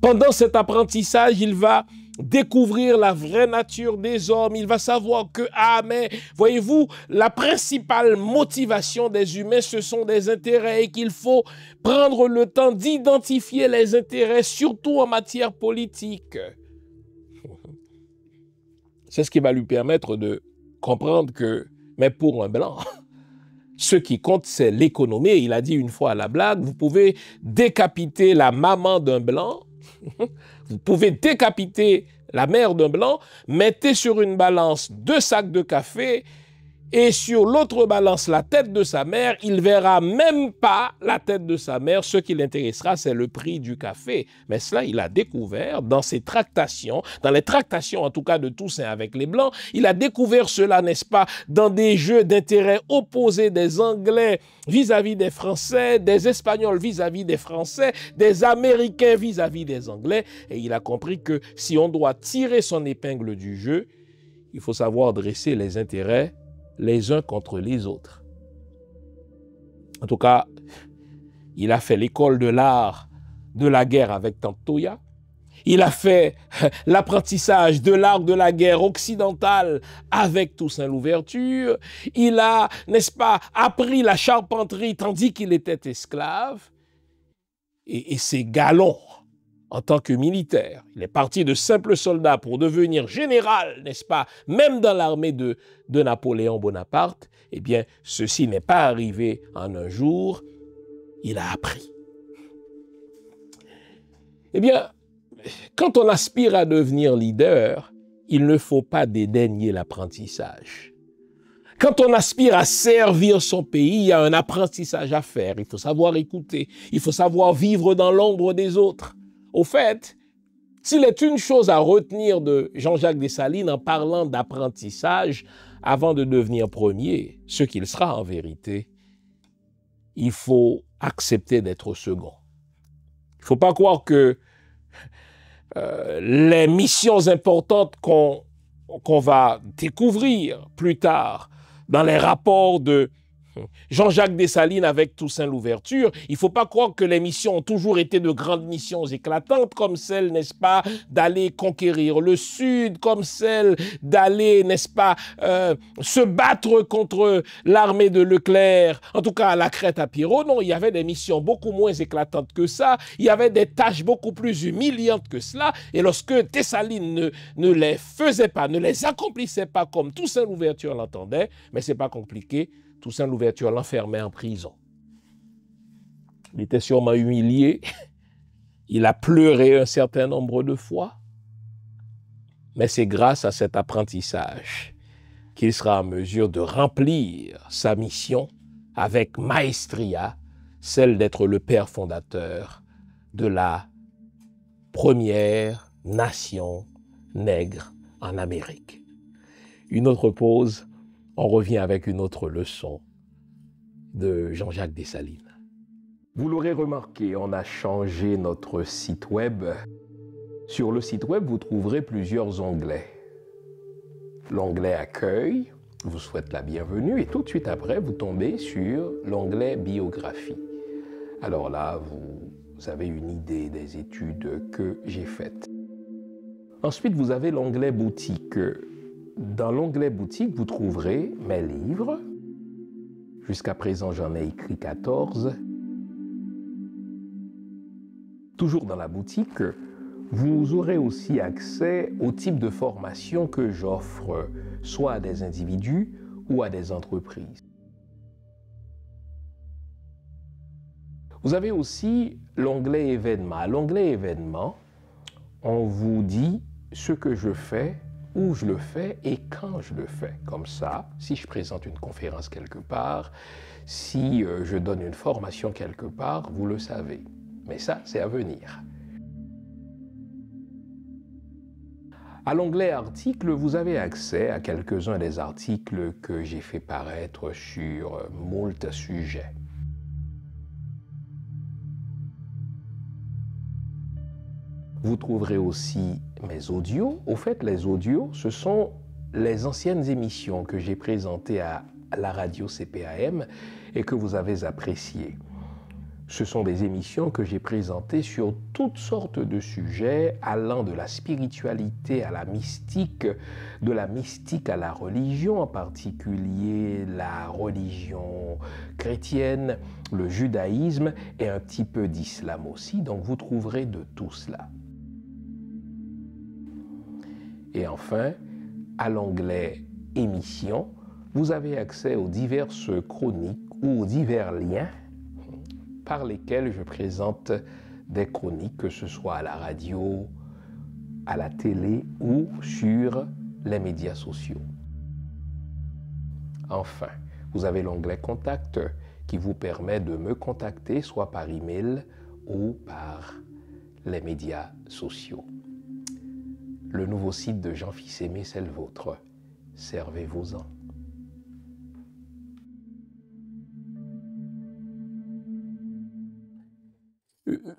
Pendant cet apprentissage, il va découvrir la vraie nature des hommes. Il va savoir que, mais voyez-vous, la principale motivation des humains, ce sont des intérêts et qu'il faut prendre le temps d'identifier les intérêts, surtout en matière politique. C'est ce qui va lui permettre de comprendre que, mais pour un blanc, ce qui compte, c'est l'économie. Il a dit une fois à la blague, vous pouvez décapiter la maman d'un blanc, vous pouvez décapiter la mère d'un blanc, mettez sur une balance 2 sacs de café et sur l'autre balance la tête de sa mère, il verra même pas la tête de sa mère. Ce qui l'intéressera, c'est le prix du café. Mais cela, il a découvert dans ses tractations, dans les tractations en tout cas de Toussaint avec les Blancs, il a découvert cela, n'est-ce pas, dans des jeux d'intérêts opposés des Anglais vis-à-vis des Français, des Espagnols vis-à-vis des Français, des Américains vis-à-vis des Anglais. Et il a compris que si on doit tirer son épingle du jeu, il faut savoir dresser les intérêts les uns contre les autres. En tout cas, il a fait l'école de l'art de la guerre avec Tante Toya. Il a fait l'apprentissage de l'art de la guerre occidentale avec Toussaint Louverture. Il a, n'est-ce pas, appris la charpenterie tandis qu'il était esclave. Et c'est galon en tant que militaire. Il est parti de simple soldat pour devenir général, n'est-ce pas, même dans l'armée de Napoléon Bonaparte. Eh bien, ceci n'est pas arrivé en un jour, il a appris. Eh bien, quand on aspire à devenir leader, il ne faut pas dédaigner l'apprentissage. Quand on aspire à servir son pays, il y a un apprentissage à faire. Il faut savoir écouter, il faut savoir vivre dans l'ombre des autres. Au fait, s'il est une chose à retenir de Jean-Jacques Dessalines en parlant d'apprentissage, avant de devenir premier, ce qu'il sera en vérité, il faut accepter d'être second. Il ne faut pas croire que les missions importantes qu'on va découvrir plus tard dans les rapports de Jean-Jacques Dessalines avec Toussaint Louverture, il ne faut pas croire que les missions ont toujours été de grandes missions éclatantes, comme celle, n'est-ce pas, d'aller conquérir le Sud, comme celle d'aller, n'est-ce pas, se battre contre l'armée de Leclerc, en tout cas à la crête à Pirot. Non, il y avait des missions beaucoup moins éclatantes que ça, il y avait des tâches beaucoup plus humiliantes que cela, et lorsque Dessalines ne les faisait pas, ne les accomplissait pas comme Toussaint Louverture l'entendait, mais ce n'est pas compliqué, Toussaint Louverture l'enfermait en prison. Il était sûrement humilié. Il a pleuré un certain nombre de fois. Mais c'est grâce à cet apprentissage qu'il sera en mesure de remplir sa mission avec maestria, celle d'être le père fondateur de la première nation nègre en Amérique. Une autre pause. On revient avec une autre leçon de Jean-Jacques Dessalines. Vous l'aurez remarqué, on a changé notre site web. Sur le site web, vous trouverez plusieurs onglets. L'onglet Accueil vous souhaite la bienvenue et tout de suite après, vous tombez sur l'onglet Biographie. Alors là, vous avez une idée des études que j'ai faites. Ensuite, vous avez l'onglet Boutique. Dans l'onglet boutique, vous trouverez mes livres. Jusqu'à présent, j'en ai écrit 14. Toujours dans la boutique, vous aurez aussi accès au type de formation que j'offre, soit à des individus ou à des entreprises. Vous avez aussi l'onglet événements. À l'onglet événements, on vous dit ce que je fais, où je le fais et quand je le fais. Comme ça, si je présente une conférence quelque part, si je donne une formation quelque part, vous le savez. Mais ça, c'est à venir. À l'onglet articles, vous avez accès à quelques-uns des articles que j'ai fait paraître sur moult sujets. Vous trouverez aussi mes audios. Au fait, les audios, ce sont les anciennes émissions que j'ai présentées à la radio CPAM et que vous avez appréciées. Ce sont des émissions que j'ai présentées sur toutes sortes de sujets allant de la spiritualité à la mystique, de la mystique à la religion, en particulier la religion chrétienne, le judaïsme et un petit peu d'islam aussi. Donc vous trouverez de tout cela. Et enfin, à l'onglet émissions, vous avez accès aux diverses chroniques ou aux divers liens par lesquels je présente des chroniques, que ce soit à la radio, à la télé ou sur les médias sociaux. Enfin, vous avez l'onglet Contact qui vous permet de me contacter soit par email ou par les médias sociaux. Le nouveau site de Jean Fils-Aimé, c'est le vôtre. Servez-vous-en.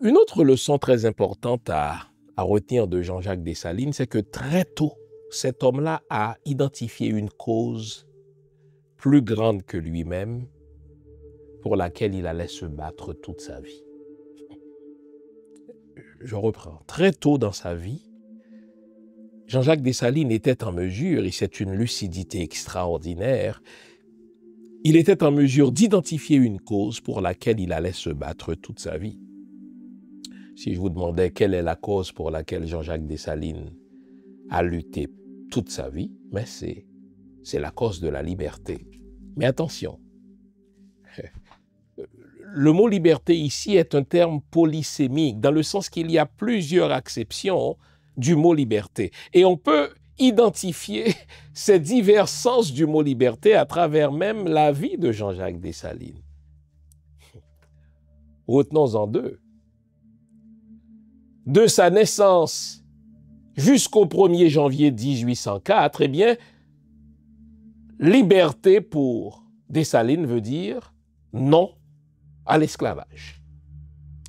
Une autre leçon très importante à retenir de Jean-Jacques Dessalines, c'est que très tôt, cet homme-là a identifié une cause plus grande que lui-même pour laquelle il allait se battre toute sa vie. Je reprends. Très tôt dans sa vie, Jean-Jacques Dessalines était en mesure, et c'est une lucidité extraordinaire, il était en mesure d'identifier une cause pour laquelle il allait se battre toute sa vie. Si je vous demandais quelle est la cause pour laquelle Jean-Jacques Dessalines a lutté toute sa vie, mais c'est la cause de la liberté. Mais attention, le mot liberté ici est un terme polysémique, dans le sens qu'il y a plusieurs acceptions du mot liberté. Et on peut identifier ces divers sens du mot liberté à travers même la vie de Jean-Jacques Dessalines. Retenons-en deux. De sa naissance jusqu'au 1er janvier 1804, eh bien, liberté pour Dessalines veut dire non à l'esclavage.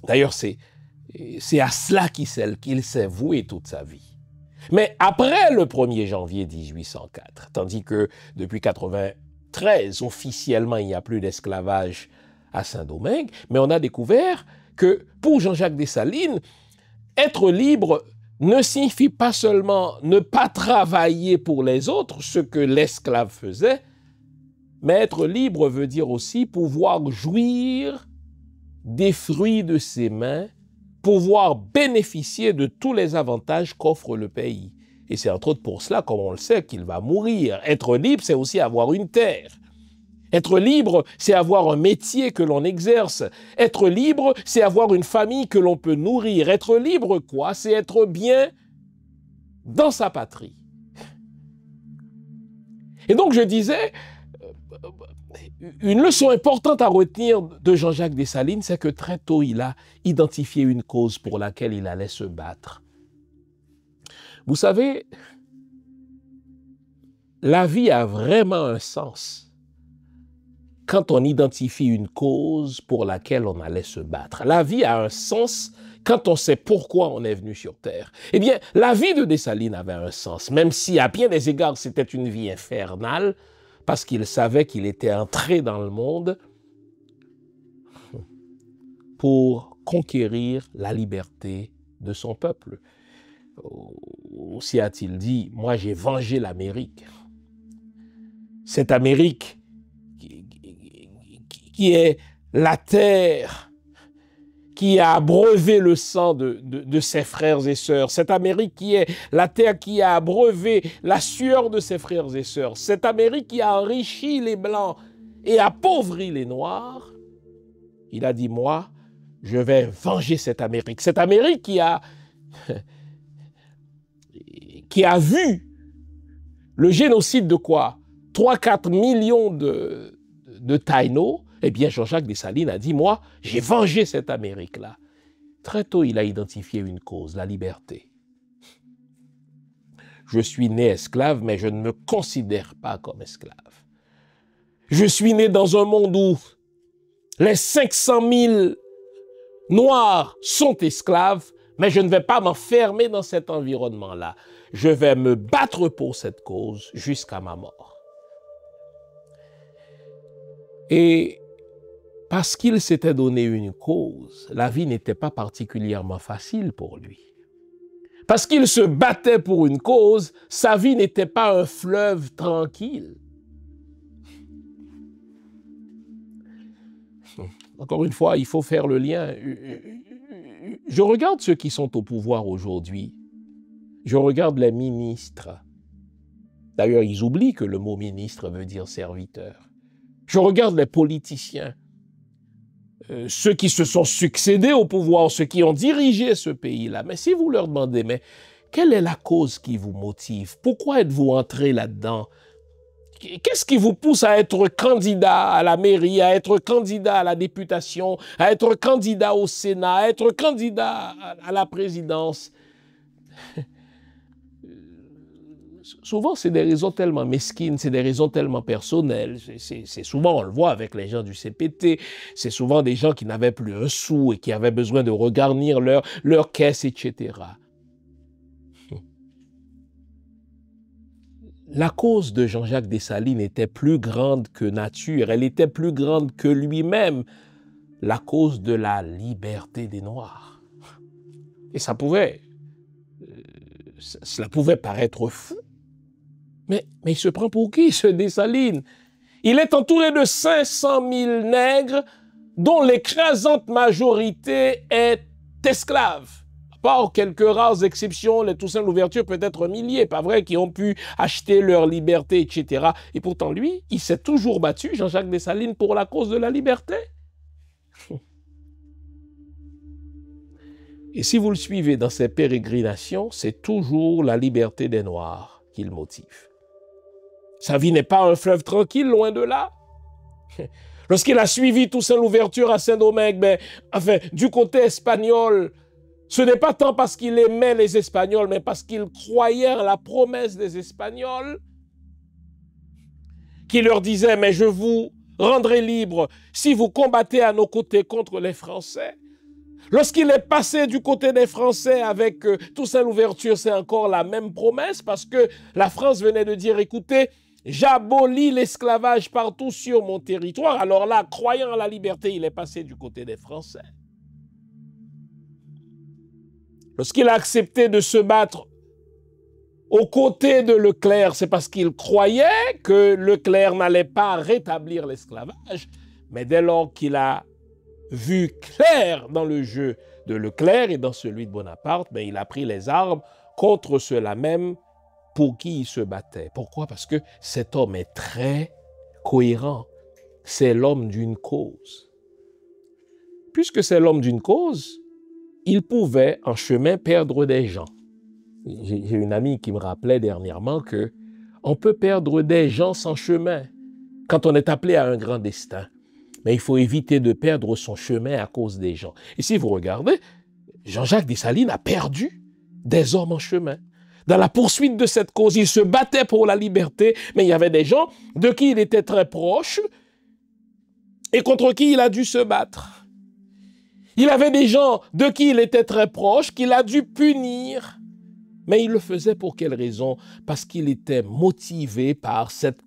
D'ailleurs, c'est à cela qu'il s'est voué toute sa vie. Mais après le 1er janvier 1804, tandis que depuis 1993, officiellement, il n'y a plus d'esclavage à Saint-Domingue, mais on a découvert que pour Jean-Jacques Dessalines, être libre ne signifie pas seulement ne pas travailler pour les autres, ce que l'esclave faisait, mais être libre veut dire aussi pouvoir jouir des fruits de ses mains, pouvoir bénéficier de tous les avantages qu'offre le pays. Et c'est entre autres pour cela, comme on le sait, qu'il va mourir. Être libre, c'est aussi avoir une terre. Être libre, c'est avoir un métier que l'on exerce. Être libre, c'est avoir une famille que l'on peut nourrir. Être libre, quoi? C'est être bien dans sa patrie. Et donc, je disais, une leçon importante à retenir de Jean-Jacques Dessalines, c'est que très tôt, il a identifié une cause pour laquelle il allait se battre. Vous savez, la vie a vraiment un sens quand on identifie une cause pour laquelle on allait se battre. La vie a un sens quand on sait pourquoi on est venu sur Terre. Eh bien, la vie de Dessalines avait un sens, même si à bien des égards, c'était une vie infernale, parce qu'il savait qu'il était entré dans le monde pour conquérir la liberté de son peuple. Aussi a-t-il dit, moi j'ai vengé l'Amérique. Cette Amérique qui est la terre qui a abreuvé le sang de ses frères et sœurs. Cette Amérique qui est la terre qui a abreuvé la sueur de ses frères et sœurs. Cette Amérique qui a enrichi les Blancs et appauvri les Noirs. Il a dit, moi, je vais venger cette Amérique. Cette Amérique qui a vu le génocide de quoi? 3-4 millions de Taïnos, eh bien Jean-Jacques Dessalines a dit, moi, j'ai vengé cette Amérique-là. Très tôt, il a identifié une cause, la liberté. Je suis né esclave, mais je ne me considère pas comme esclave. Je suis né dans un monde où les 500 000 Noirs sont esclaves, mais je ne vais pas m'enfermer dans cet environnement-là. Je vais me battre pour cette cause jusqu'à ma mort. Et parce qu'il s'était donné une cause, la vie n'était pas particulièrement facile pour lui. Parce qu'il se battait pour une cause, sa vie n'était pas un fleuve tranquille. Encore une fois, il faut faire le lien. Je regarde ceux qui sont au pouvoir aujourd'hui. Je regarde les ministres. D'ailleurs, ils oublient que le mot ministre veut dire serviteur. Je regarde les politiciens, ceux qui se sont succédés au pouvoir, ceux qui ont dirigé ce pays-là. Mais si vous leur demandez, mais quelle est la cause qui vous motive? Pourquoi êtes-vous entré là-dedans? Qu'est-ce qui vous pousse à être candidat à la mairie, à être candidat à la députation, à être candidat au Sénat, à être candidat à la présidence? Souvent, c'est des raisons tellement mesquines, c'est des raisons tellement personnelles. C'est souvent, on le voit avec les gens du CPT, c'est souvent des gens qui n'avaient plus un sou et qui avaient besoin de regarnir leur caisse, etc. La cause de Jean-Jacques Dessalines était plus grande que nature, elle était plus grande que lui-même, la cause de la liberté des Noirs. Et cela pouvait paraître fou, mais il se prend pour qui, ce Dessalines? Il est entouré de 500 000 nègres dont l'écrasante majorité est esclave. À part quelques rares exceptions, les Toussaint Louverture, peut-être milliers, pas vrai, qui ont pu acheter leur liberté, etc. Et pourtant, lui, il s'est toujours battu, Jean-Jacques Dessalines, pour la cause de la liberté. Et si vous le suivez dans ses pérégrinations, c'est toujours la liberté des Noirs qui le motive. Sa vie n'est pas un fleuve tranquille, loin de là. Lorsqu'il a suivi Toussaint Louverture à Saint-Domingue, du côté espagnol, ce n'est pas tant parce qu'il aimait les Espagnols, mais parce qu'il croyait en la promesse des Espagnols, qui leur disait, mais je vous rendrai libre si vous combattez à nos côtés contre les Français. Lorsqu'il est passé du côté des Français avec Toussaint Louverture, c'est encore la même promesse, parce que la France venait de dire, écoutez, j'abolis l'esclavage partout sur mon territoire. Alors là, croyant en la liberté, il est passé du côté des Français. Lorsqu'il a accepté de se battre aux côtés de Leclerc, c'est parce qu'il croyait que Leclerc n'allait pas rétablir l'esclavage. Mais dès lors qu'il a vu clair dans le jeu de Leclerc et dans celui de Bonaparte, il a pris les armes contre ceux-là même pour qui il se battait. Pourquoi? Parce que cet homme est très cohérent. C'est l'homme d'une cause. Puisque c'est l'homme d'une cause, il pouvait en chemin perdre des gens. J'ai une amie qui me rappelait dernièrement qu'on peut perdre des gens sans chemin quand on est appelé à un grand destin. Mais il faut éviter de perdre son chemin à cause des gens. Et si vous regardez, Jean-Jacques Dessalines a perdu des hommes en chemin. Dans la poursuite de cette cause, il se battait pour la liberté, mais il y avait des gens de qui il était très proche et contre qui il a dû se battre. Il avait des gens de qui il était très proche, qu'il a dû punir. Mais il le faisait pour quelle raison? Parce qu'il était motivé par cette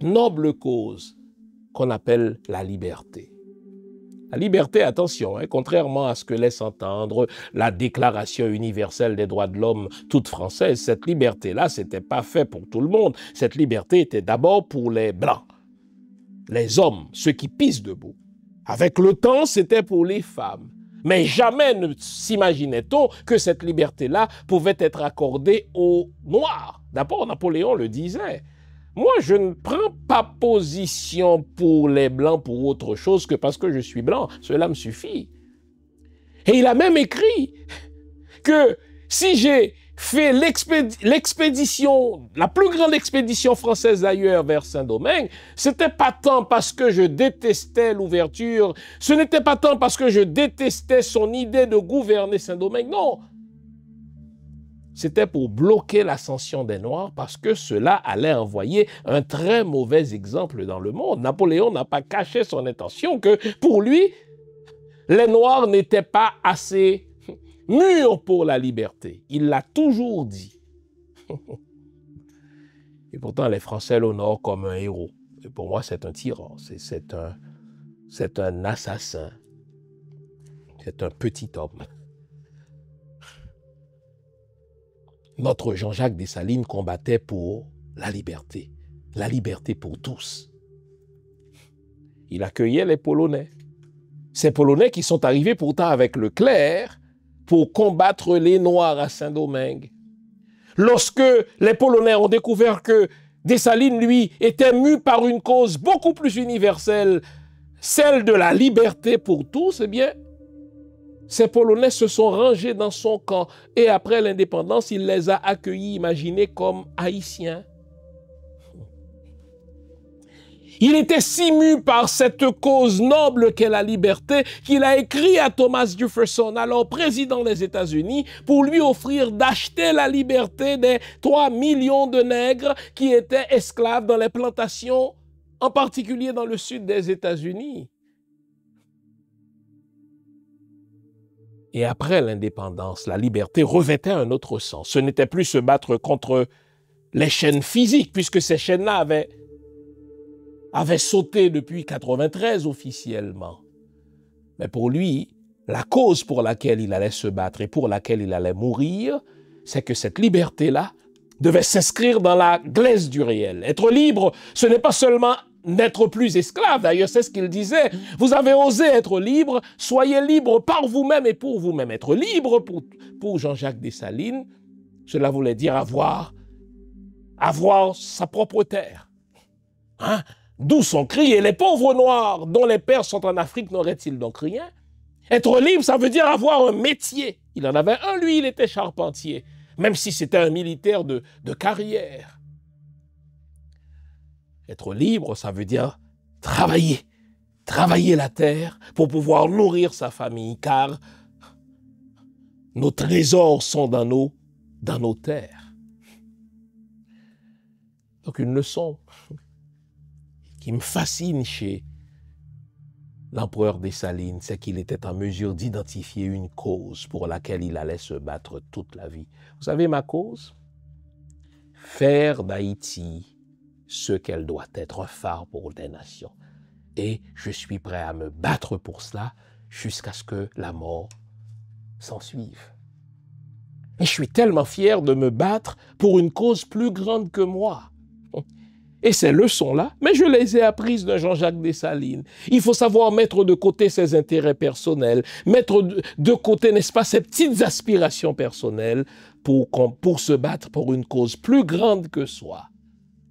noble cause qu'on appelle la liberté. La liberté, attention, contrairement à ce que laisse entendre la Déclaration universelle des droits de l'homme toute française, cette liberté-là, c'était pas fait pour tout le monde. Cette liberté était d'abord pour les Blancs, les hommes, ceux qui pissent debout. Avec le temps, c'était pour les femmes. Mais jamais ne s'imaginait-on que cette liberté-là pouvait être accordée aux Noirs. D'abord, Napoléon le disait. Moi, je ne prends pas position pour les Blancs pour autre chose que parce que je suis blanc. Cela me suffit. Et il a même écrit que si j'ai fait l'expédition, la plus grande expédition française d'ailleurs vers Saint-Domingue, c'était pas tant parce que je détestais l'ouverture, ce n'était pas tant parce que je détestais son idée de gouverner Saint-Domingue, non. C'était pour bloquer l'ascension des Noirs parce que cela allait envoyer un très mauvais exemple dans le monde. Napoléon n'a pas caché son intention que pour lui, les Noirs n'étaient pas assez mûrs pour la liberté. Il l'a toujours dit. Et pourtant, les Français l'honorent comme un héros. Et pour moi, c'est un tyran, c'est un assassin, c'est un petit homme. Notre Jean-Jacques Dessalines combattait pour la liberté pour tous. Il accueillait les Polonais. Ces Polonais qui sont arrivés pourtant avec Leclerc pour combattre les Noirs à Saint-Domingue. Lorsque les Polonais ont découvert que Dessalines, lui, était mu par une cause beaucoup plus universelle, celle de la liberté pour tous, eh bien, ces Polonais se sont rangés dans son camp et après l'indépendance, il les a accueillis, imaginez, comme Haïtiens. Il était si mu par cette cause noble qu'est la liberté qu'il a écrit à Thomas Jefferson, alors président des États-Unis, pour lui offrir d'acheter la liberté des 3 millions de nègres qui étaient esclaves dans les plantations, en particulier dans le sud des États-Unis. Et après l'indépendance, la liberté revêtait un autre sens. Ce n'était plus se battre contre les chaînes physiques, puisque ces chaînes-là avaient sauté depuis 1993 officiellement. Mais pour lui, la cause pour laquelle il allait se battre et pour laquelle il allait mourir, c'est que cette liberté-là devait s'inscrire dans la glaise du réel. Être libre, ce n'est pas seulement n'être plus esclave. D'ailleurs, c'est ce qu'il disait. Vous avez osé être libre, soyez libre par vous-même et pour vous-même. Être libre pour Jean-Jacques Dessalines, cela voulait dire avoir sa propre terre. Hein? D'où son cri, et les pauvres Noirs dont les pères sont en Afrique n'auraient-ils donc rien? Être libre, ça veut dire avoir un métier. Il en avait un, lui, il était charpentier, même si c'était un militaire de carrière. Être libre, ça veut dire travailler la terre pour pouvoir nourrir sa famille, car nos trésors sont dans nos terres. Donc une leçon qui me fascine chez l'empereur Dessalines, c'est qu'il était en mesure d'identifier une cause pour laquelle il allait se battre toute la vie. Vous savez ma cause? Faire d'Haïti ce qu'elle doit être, un phare pour des nations. Et je suis prêt à me battre pour cela jusqu'à ce que la mort s'en suive. Et je suis tellement fier de me battre pour une cause plus grande que moi. Et ces leçons-là, mais je les ai apprises de Jean-Jacques Dessalines. Il faut savoir mettre de côté ses intérêts personnels, mettre de côté, n'est-ce pas, ses petites aspirations personnelles pour se battre pour une cause plus grande que soi.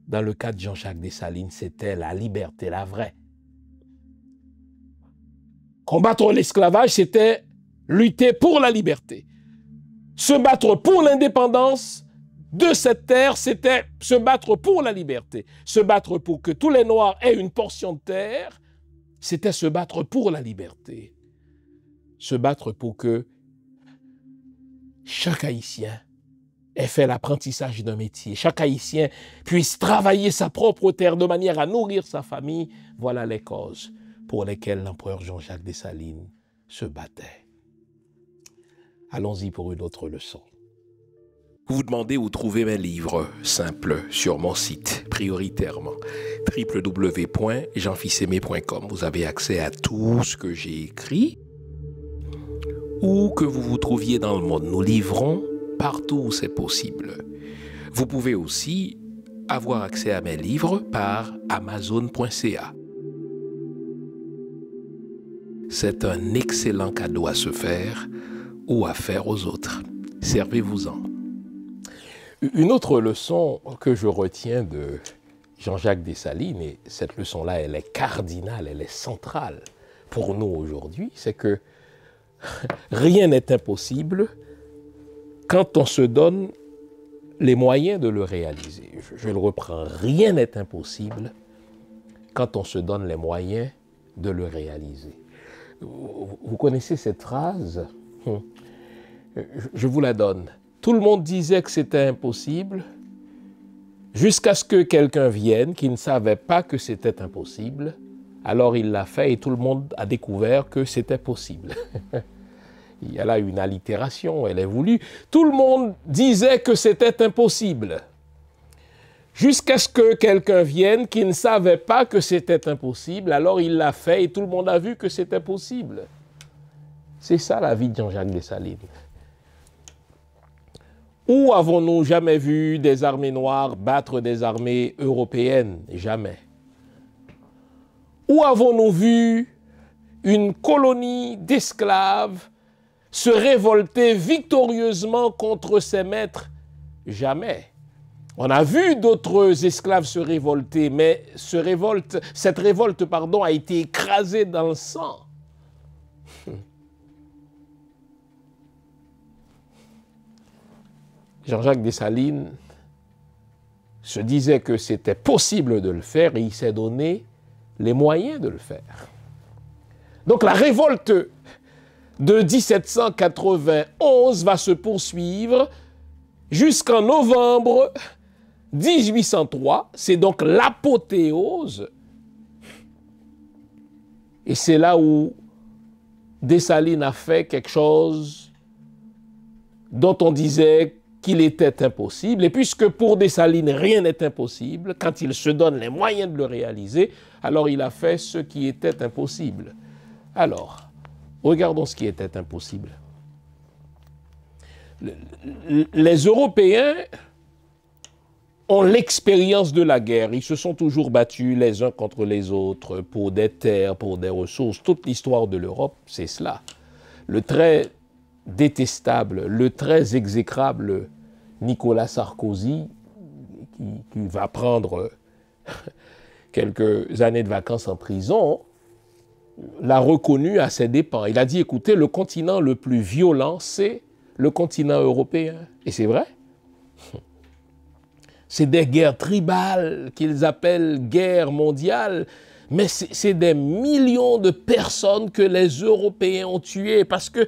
Dans le cas de Jean-Jacques Dessalines, c'était la liberté, la vraie. Combattre l'esclavage, c'était lutter pour la liberté. Se battre pour l'indépendance de cette terre, c'était se battre pour la liberté. Se battre pour que tous les Noirs aient une portion de terre, c'était se battre pour la liberté. Se battre pour que chaque Haïtien ait fait l'apprentissage d'un métier. Chaque Haïtien puisse travailler sa propre terre de manière à nourrir sa famille. Voilà les causes pour lesquelles l'empereur Jean-Jacques Dessalines se battait. Allons-y pour une autre leçon. Vous vous demandez où trouver mes livres simples sur mon site, prioritairement, www.jeanfils-aimé.com. Vous avez accès à tout ce que j'ai écrit. Où que vous vous trouviez dans le monde, nous livrons partout où c'est possible. Vous pouvez aussi avoir accès à mes livres par Amazon.ca. C'est un excellent cadeau à se faire ou à faire aux autres. Servez-vous-en. Une autre leçon que je retiens de Jean-Jacques Dessalines, et cette leçon-là, elle est cardinale, elle est centrale pour nous aujourd'hui, c'est que rien n'est impossible quand on se donne les moyens de le réaliser. Je le reprends, rien n'est impossible quand on se donne les moyens de le réaliser. Vous connaissez cette phrase? Je vous la donne. Tout le monde disait que c'était impossible jusqu'à ce que quelqu'un vienne qui ne savait pas que c'était impossible. Alors il l'a fait et tout le monde a découvert que c'était possible. Il y a là une allitération, elle est voulue. Tout le monde disait que c'était impossible. Jusqu'à ce que quelqu'un vienne qui ne savait pas que c'était impossible, alors il l'a fait et tout le monde a vu que c'était possible. C'est ça la vie de Jean-Jacques Dessalines. Où avons-nous jamais vu des armées noires battre des armées européennes? Jamais. Où avons-nous vu une colonie d'esclaves se révolter victorieusement contre ses maîtres? Jamais. On a vu d'autres esclaves se révolter, mais cette révolte a été écrasée dans le sang. Jean-Jacques Dessalines se disait que c'était possible de le faire et il s'est donné les moyens de le faire. Donc la révolte de 1791 va se poursuivre jusqu'en novembre 1803. C'est donc l'apothéose. Et c'est là où Dessalines a fait quelque chose dont on disait qu'il était impossible. Et puisque pour Dessalines, rien n'est impossible, quand il se donne les moyens de le réaliser, alors il a fait ce qui était impossible. Alors, regardons ce qui était impossible. Les Européens ont l'expérience de la guerre. Ils se sont toujours battus les uns contre les autres pour des terres, pour des ressources. Toute l'histoire de l'Europe, c'est cela. Le très détestable, le très exécrable Nicolas Sarkozy, qui va prendre quelques années de vacances en prison, l'a reconnu à ses dépens. Il a dit, écoutez, le continent le plus violent, c'est le continent européen. Et c'est vrai. C'est des guerres tribales qu'ils appellent guerres mondiales, mais c'est des millions de personnes que les Européens ont tuées parce que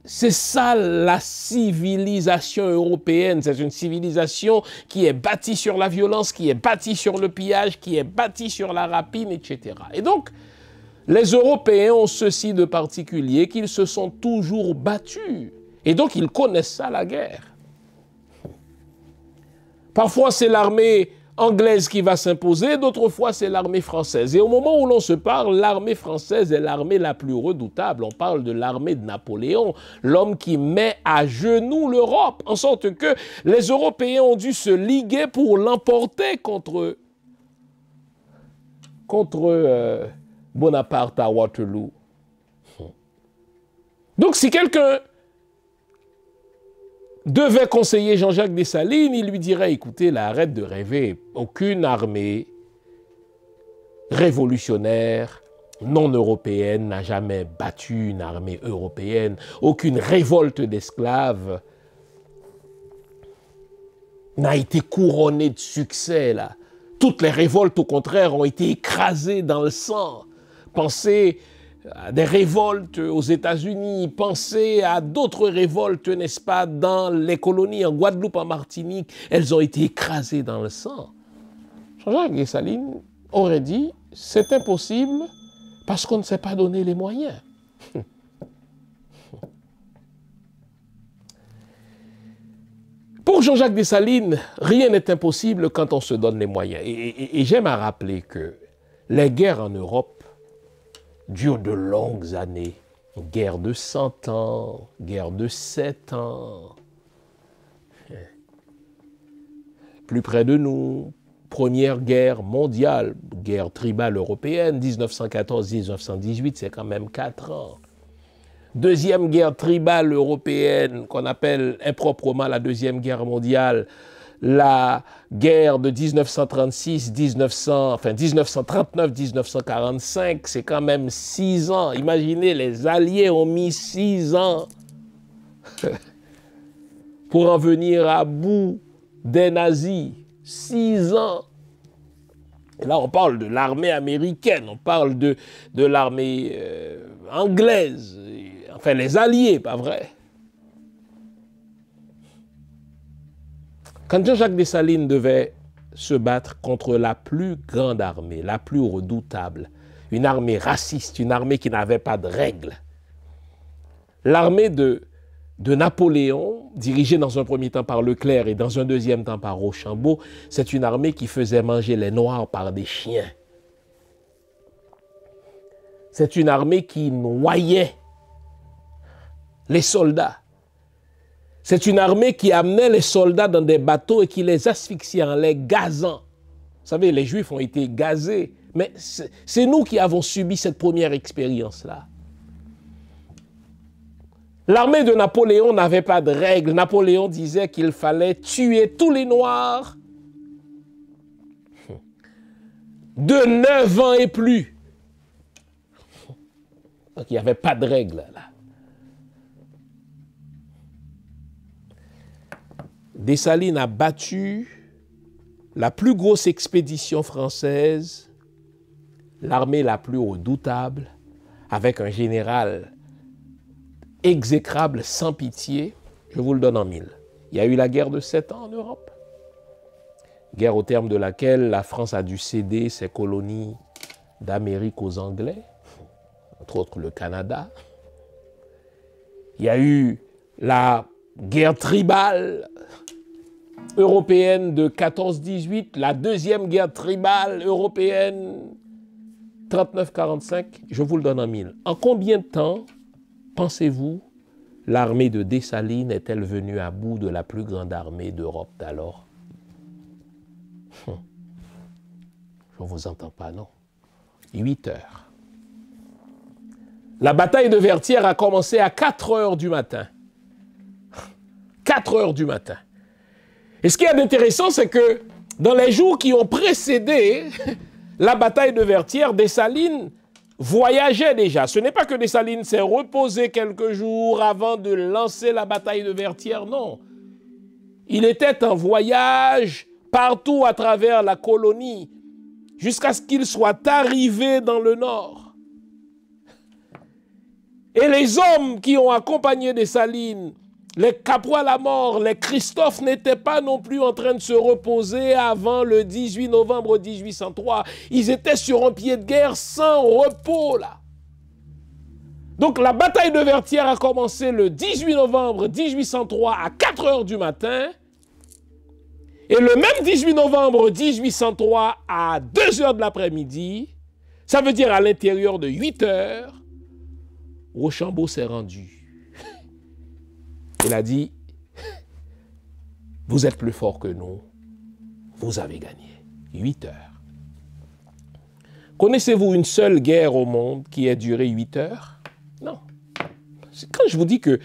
c'est ça la civilisation européenne. C'est une civilisation qui est bâtie sur la violence, qui est bâtie sur le pillage, qui est bâtie sur la rapine, etc. Et donc, les Européens ont ceci de particulier qu'ils se sont toujours battus. Et donc, ils connaissent ça, la guerre. Parfois, c'est l'armée anglaise qui va s'imposer, d'autres fois, c'est l'armée française. Et au moment où l'on se parle, l'armée française est l'armée la plus redoutable. On parle de l'armée de Napoléon, l'homme qui met à genoux l'Europe, en sorte que les Européens ont dû se liguer pour l'emporter contre Bonaparte à Waterloo. Donc, si quelqu'un devait conseiller Jean-Jacques Dessalines, il lui dirait, écoutez, là, arrête de rêver. Aucune armée révolutionnaire non européenne n'a jamais battu une armée européenne. Aucune révolte d'esclaves n'a été couronnée de succès, là. Toutes les révoltes, au contraire, ont été écrasées dans le sang. Pensez à des révoltes aux États-Unis, pensez à d'autres révoltes, n'est-ce pas, dans les colonies, en Guadeloupe, en Martinique, elles ont été écrasées dans le sang. Jean-Jacques Dessalines aurait dit, c'est impossible parce qu'on ne s'est pas donné les moyens. Pour Jean-Jacques Dessalines, rien n'est impossible quand on se donne les moyens. Et j'aime à rappeler que les guerres en Europe durent de longues années. Guerre de 100 ans, guerre de 7 ans. Plus près de nous, Première Guerre mondiale, guerre tribale européenne, 1914-1918, c'est quand même 4 ans. Deuxième guerre tribale européenne, qu'on appelle improprement la Deuxième Guerre mondiale, la guerre de 1939-1945, c'est quand même 6 ans. Imaginez, les Alliés ont mis 6 ans pour en venir à bout des nazis. 6 ans. Et là, on parle de l'armée américaine, on parle de l'armée anglaise, enfin les alliés, pas vrai? Quand Jean-Jacques Dessalines devait se battre contre la plus grande armée, la plus redoutable, une armée raciste, une armée qui n'avait pas de règles, l'armée de Napoléon, dirigée dans un premier temps par Leclerc et dans un deuxième temps par Rochambeau, c'est une armée qui faisait manger les Noirs par des chiens. C'est une armée qui noyait les soldats. C'est une armée qui amenait les soldats dans des bateaux et qui les asphyxiait en les gazant. Vous savez, les Juifs ont été gazés, mais c'est nous qui avons subi cette première expérience-là. L'armée de Napoléon n'avait pas de règles. Napoléon disait qu'il fallait tuer tous les Noirs de 9 ans et plus. Donc il n'y avait pas de règles là. Dessalines a battu la plus grosse expédition française, l'armée la plus redoutable, avec un général exécrable, sans pitié. Je vous le donne en 1000. Il y a eu la guerre de 7 ans en Europe. Guerre au terme de laquelle la France a dû céder ses colonies d'Amérique aux Anglais, entre autres le Canada. Il y a eu la guerre tribale européenne de 14-18, la deuxième guerre tribale européenne 39-45, je vous le donne en 1000. En combien de temps, pensez-vous, l'armée de Dessalines est-elle venue à bout de la plus grande armée d'Europe d'alors? Je ne vous entends pas, non. 8 heures. La bataille de Vertières a commencé à 4 heures du matin. 4 heures du matin. Et ce qui est intéressant, c'est que dans les jours qui ont précédé la bataille de Vertières, Dessalines voyageait déjà. Ce n'est pas que Dessalines s'est reposé quelques jours avant de lancer la bataille de Vertières, non. Il était en voyage partout à travers la colonie jusqu'à ce qu'il soit arrivé dans le nord. Et les hommes qui ont accompagné Dessalines, les Capois la mort, les Christophe n'étaient pas non plus en train de se reposer avant le 18 novembre 1803. Ils étaient sur un pied de guerre sans repos, là. Donc la bataille de Vertières a commencé le 18 novembre 1803 à 4 heures du matin. Et le même 18 novembre 1803 à 2 heures de l'après-midi, ça veut dire à l'intérieur de 8 heures, Rochambeau s'est rendu. Il a dit, vous êtes plus fort que nous, vous avez gagné. 8 heures. Connaissez-vous une seule guerre au monde qui ait duré 8 heures? Non. Quand je vous dis que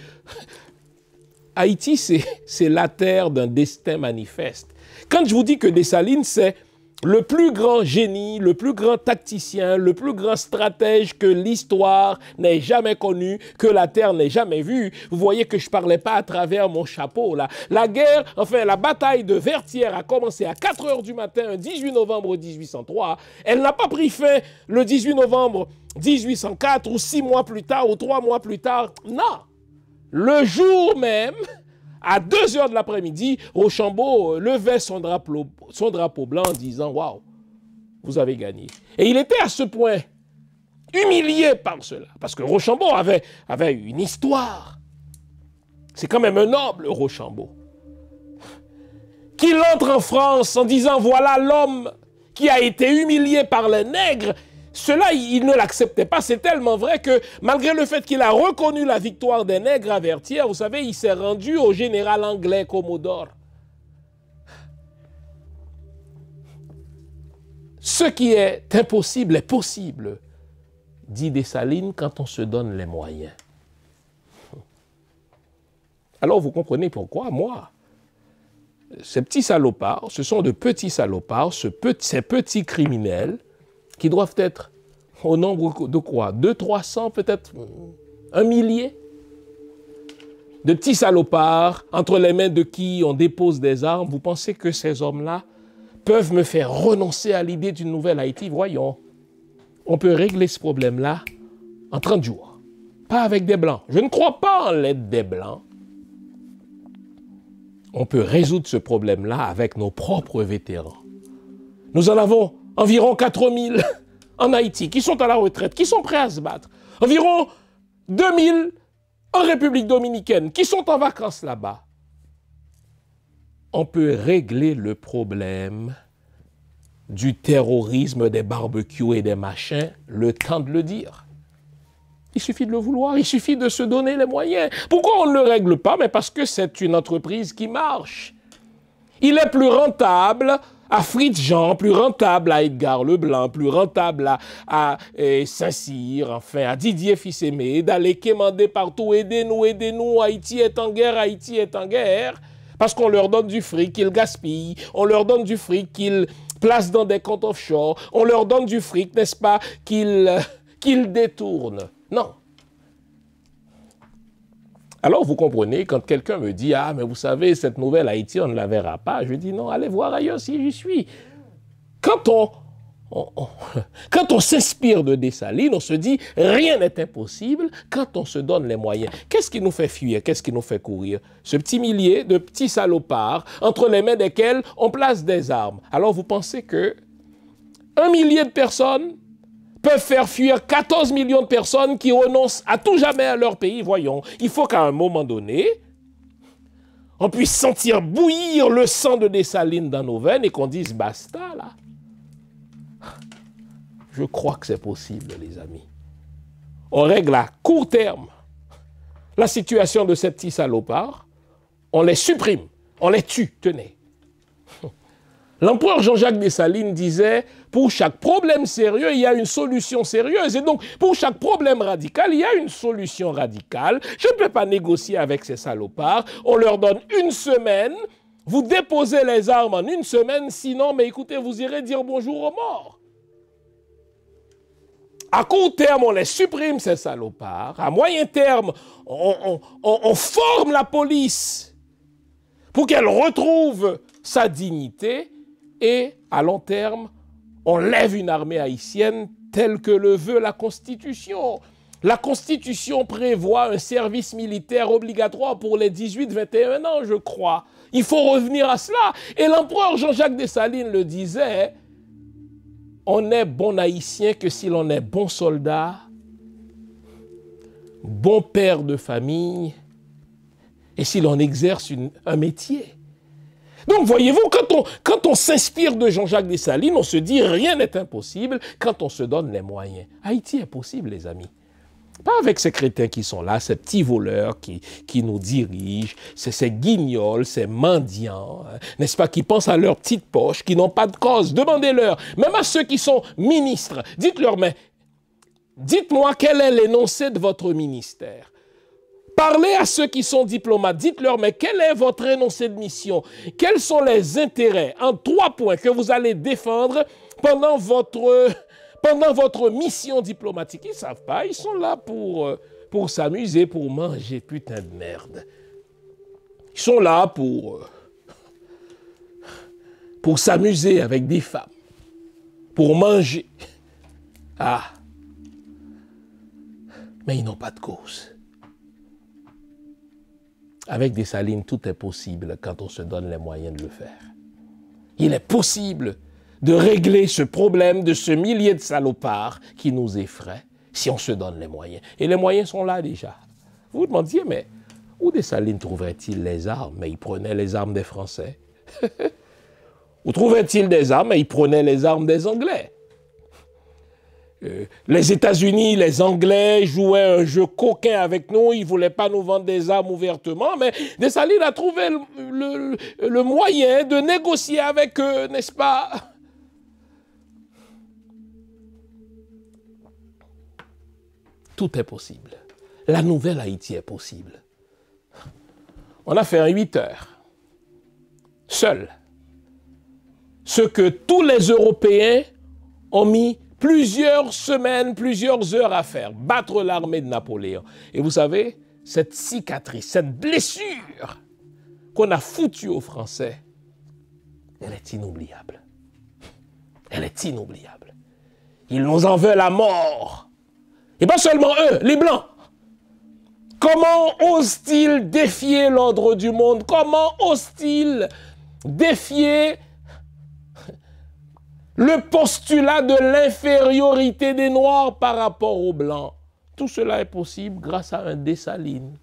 Haïti, c'est la terre d'un destin manifeste. Quand je vous dis que Dessalines, c'est le plus grand génie, le plus grand tacticien, le plus grand stratège que l'histoire n'ait jamais connu, que la terre n'ait jamais vu. Vous voyez que je ne parlais pas à travers mon chapeau, là. La guerre, enfin, la bataille de Vertières a commencé à 4 heures du matin, un 18 novembre 1803. Elle n'a pas pris fin le 18 novembre 1804 ou 6 mois plus tard ou 3 mois plus tard. Non. Le jour même, à 2 heures de l'après-midi, Rochambeau levait son drapeau blanc en disant « Waouh, vous avez gagné ». Et il était à ce point humilié par cela, parce que Rochambeau avait une histoire. C'est quand même un noble, Rochambeau. Qu'il entre en France en disant « Voilà l'homme qui a été humilié par les nègres ». Cela, il ne l'acceptait pas. C'est tellement vrai que, malgré le fait qu'il a reconnu la victoire des nègres à Vertières, vous savez, il s'est rendu au général anglais Commodore. Ce qui est impossible est possible, dit Dessalines, quand on se donne les moyens. Alors, vous comprenez pourquoi, moi, ces petits salopards, ce sont de petits salopards, ces petits criminels, qui doivent être au nombre de quoi? 200, 300, peut-être 1 millier. de petits salopards entre les mains de qui on dépose des armes, vous pensez que ces hommes-là peuvent me faire renoncer à l'idée d'une nouvelle Haïti? Voyons, on peut régler ce problème-là en 30 jours. Pas avec des Blancs. Je ne crois pas en l'aide des Blancs. On peut résoudre ce problème-là avec nos propres vétérans. Nous en avons environ 4000 en Haïti qui sont à la retraite, qui sont prêts à se battre. Environ 2000 en République dominicaine qui sont en vacances là-bas. On peut régler le problème du terrorisme, des barbecues et des machins, le temps de le dire. Il suffit de le vouloir, il suffit de se donner les moyens. Pourquoi on ne le règle pas? Mais parce que c'est une entreprise qui marche. Il est plus rentable à Fritz Jean, plus rentable à Edgar Leblanc, plus rentable à Saint-Cyr, enfin à Didier Fils-Aimé, d'aller quémander partout, aidez-nous, Haïti est en guerre, Haïti est en guerre, parce qu'on leur donne du fric qu'ils gaspillent, on leur donne du fric qu'ils placent dans des comptes offshore, on leur donne du fric, n'est-ce pas, qu'ils détournent. Non. Alors, vous comprenez, quand quelqu'un me dit « Ah, mais vous savez, cette nouvelle Haïti, on ne la verra pas », je dis « Non, allez voir ailleurs si j'y suis ». Quand on s'inspire de Dessalines, on se dit « Rien n'est impossible » quand on se donne les moyens. Qu'est-ce qui nous fait fuir? Qu'est-ce qui nous fait courir? Ce petit millier de petits salopards entre les mains desquels on place des armes. Alors, vous pensez que 1 millier de personnes peuvent faire fuir 14 millions de personnes qui renoncent à tout jamais à leur pays? Voyons, il faut qu'à un moment donné, on puisse sentir bouillir le sang de Dessalines dans nos veines et qu'on dise basta là. Je crois que c'est possible, les amis. On règle à court terme la situation de ces petits salopards, on les supprime, on les tue, tenez. L'empereur Jean-Jacques Dessalines disait « Pour chaque problème sérieux, il y a une solution sérieuse. » Et donc, pour chaque problème radical, il y a une solution radicale. Je ne peux pas négocier avec ces salopards. On leur donne 1 semaine. Vous déposez les armes en 1 semaine. Sinon, mais écoutez, vous irez dire bonjour aux morts. À court terme, on les supprime, ces salopards. À moyen terme, on forme la police pour qu'elle retrouve sa dignité. Et à long terme, on lève une armée haïtienne telle que le veut la Constitution. La Constitution prévoit un service militaire obligatoire pour les 18-21 ans, je crois. Il faut revenir à cela. Et l'empereur Jean-Jacques Dessalines le disait, on n'est bon haïtien que si l'on est bon soldat, bon père de famille, et si l'on exerce un métier. Donc, voyez-vous, quand on s'inspire de Jean-Jacques Dessalines, on se dit rien n'est impossible quand on se donne les moyens. Haïti est possible, les amis. Pas avec ces crétins qui sont là, ces petits voleurs qui nous dirigent, ces guignols, ces mendiants, hein, n'est-ce pas, qui pensent à leur petite poche, qui n'ont pas de cause. Demandez-leur, même à ceux qui sont ministres, dites-leur, mais dites-moi quel est l'énoncé de votre ministère. Parlez à ceux qui sont diplomates, dites-leur, mais quel est votre énoncé de mission? Quels sont les intérêts en 3 points que vous allez défendre pendant votre mission diplomatique? Ils ne savent pas, ils sont là pour s'amuser, pour manger, putain de merde. Ils sont là pour s'amuser avec des femmes, pour manger. Ah, mais ils n'ont pas de cause. Avec Dessalines, tout est possible quand on se donne les moyens de le faire. Il est possible de régler ce problème de ce millier de salopards qui nous effraie si on se donne les moyens. Et les moyens sont là déjà. Vous vous demandiez, mais où Dessalines trouverait-il les armes? Mais il prenait les armes des Français. Où trouvait-il des armes? Mais il prenait les armes des Anglais. Les États-Unis, les Anglais jouaient un jeu coquin avec nous, ils ne voulaient pas nous vendre des armes ouvertement, mais Dessalines a trouvé le moyen de négocier avec eux, n'est-ce pas? Tout est possible. La nouvelle Haïti est possible. On a fait un 8 heures, seul. Ce que tous les Européens ont mis plusieurs semaines, plusieurs heures à faire, battre l'armée de Napoléon. Et vous savez, cette cicatrice, cette blessure qu'on a foutue aux Français, elle est inoubliable. Elle est inoubliable. Ils nous en veulent à mort. Et pas seulement eux, les Blancs. Comment osent-ils défier l'ordre du monde? Comment osent-ils défier le postulat de l'infériorité des Noirs par rapport aux Blancs? Tout cela est possible grâce à un Dessalines.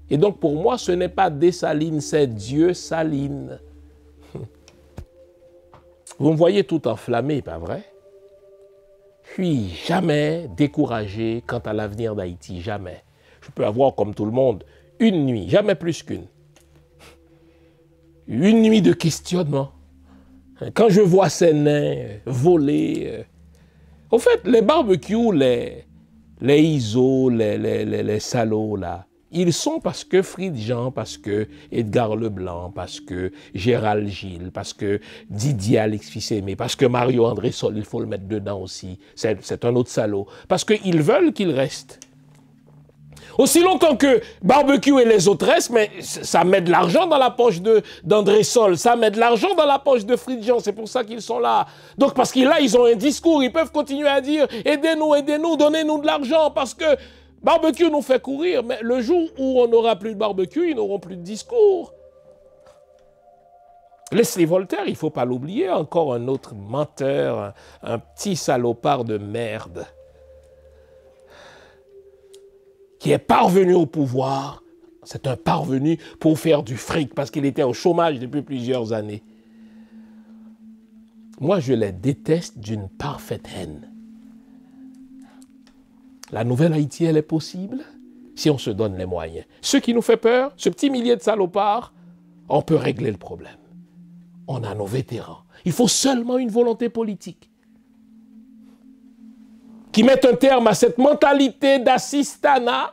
Et donc pour moi, ce n'est pas Dessalines, c'est Dieu Saline. Vous me voyez tout enflammé, pas vrai? Puis jamais découragé quant à l'avenir d'Haïti, jamais. Je peux avoir, comme tout le monde, une nuit, jamais plus qu'une. Une nuit de questionnement. Quand je vois ces nains voler... Au fait, les barbecues, les ISO, les salauds, là, ils sont parce que Fridjan, parce que Edgar Leblanc, parce que Gérald Gilles, parce que Didier Alex Fils-Aimé, parce que Mario André Sol, il faut le mettre dedans aussi. C'est un autre salaud. Parce qu'ils veulent qu'il reste. Aussi longtemps que Barbecue et les autresses, mais ça met de l'argent dans la poche d'André Sol, ça met de l'argent dans la poche de Fridjan, c'est pour ça qu'ils sont là. Donc parce que là, ils ont un discours, ils peuvent continuer à dire « aidez-nous, donnez-nous de l'argent » parce que Barbecue nous fait courir, mais le jour où on n'aura plus de barbecue, ils n'auront plus de discours. Leslie Voltaire, il ne faut pas l'oublier, encore un autre menteur, un petit salopard de merde, qui est parvenu au pouvoir. C'est un parvenu pour faire du fric, parce qu'il était au chômage depuis plusieurs années. Moi, je les déteste d'une parfaite haine. La nouvelle Haïti, elle est possible si on se donne les moyens. Ce qui nous fait peur, ce petit millier de salopards, on peut régler le problème. On a nos vétérans. Il faut seulement une volonté politique qui mette un terme à cette mentalité d'assistanat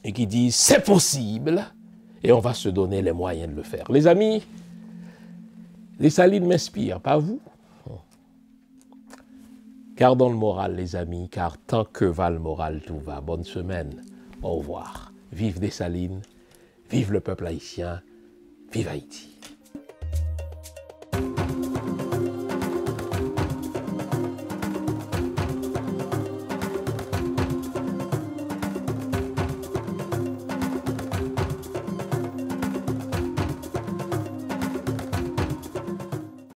et qui dise c'est possible et on va se donner les moyens de le faire. Les amis, les Salines m'inspirent, pas vous? Gardons le moral, les amis, car tant que va le moral, tout va. Bonne semaine, au revoir. Vive Dessalines, vive le peuple haïtien, vive Haïti.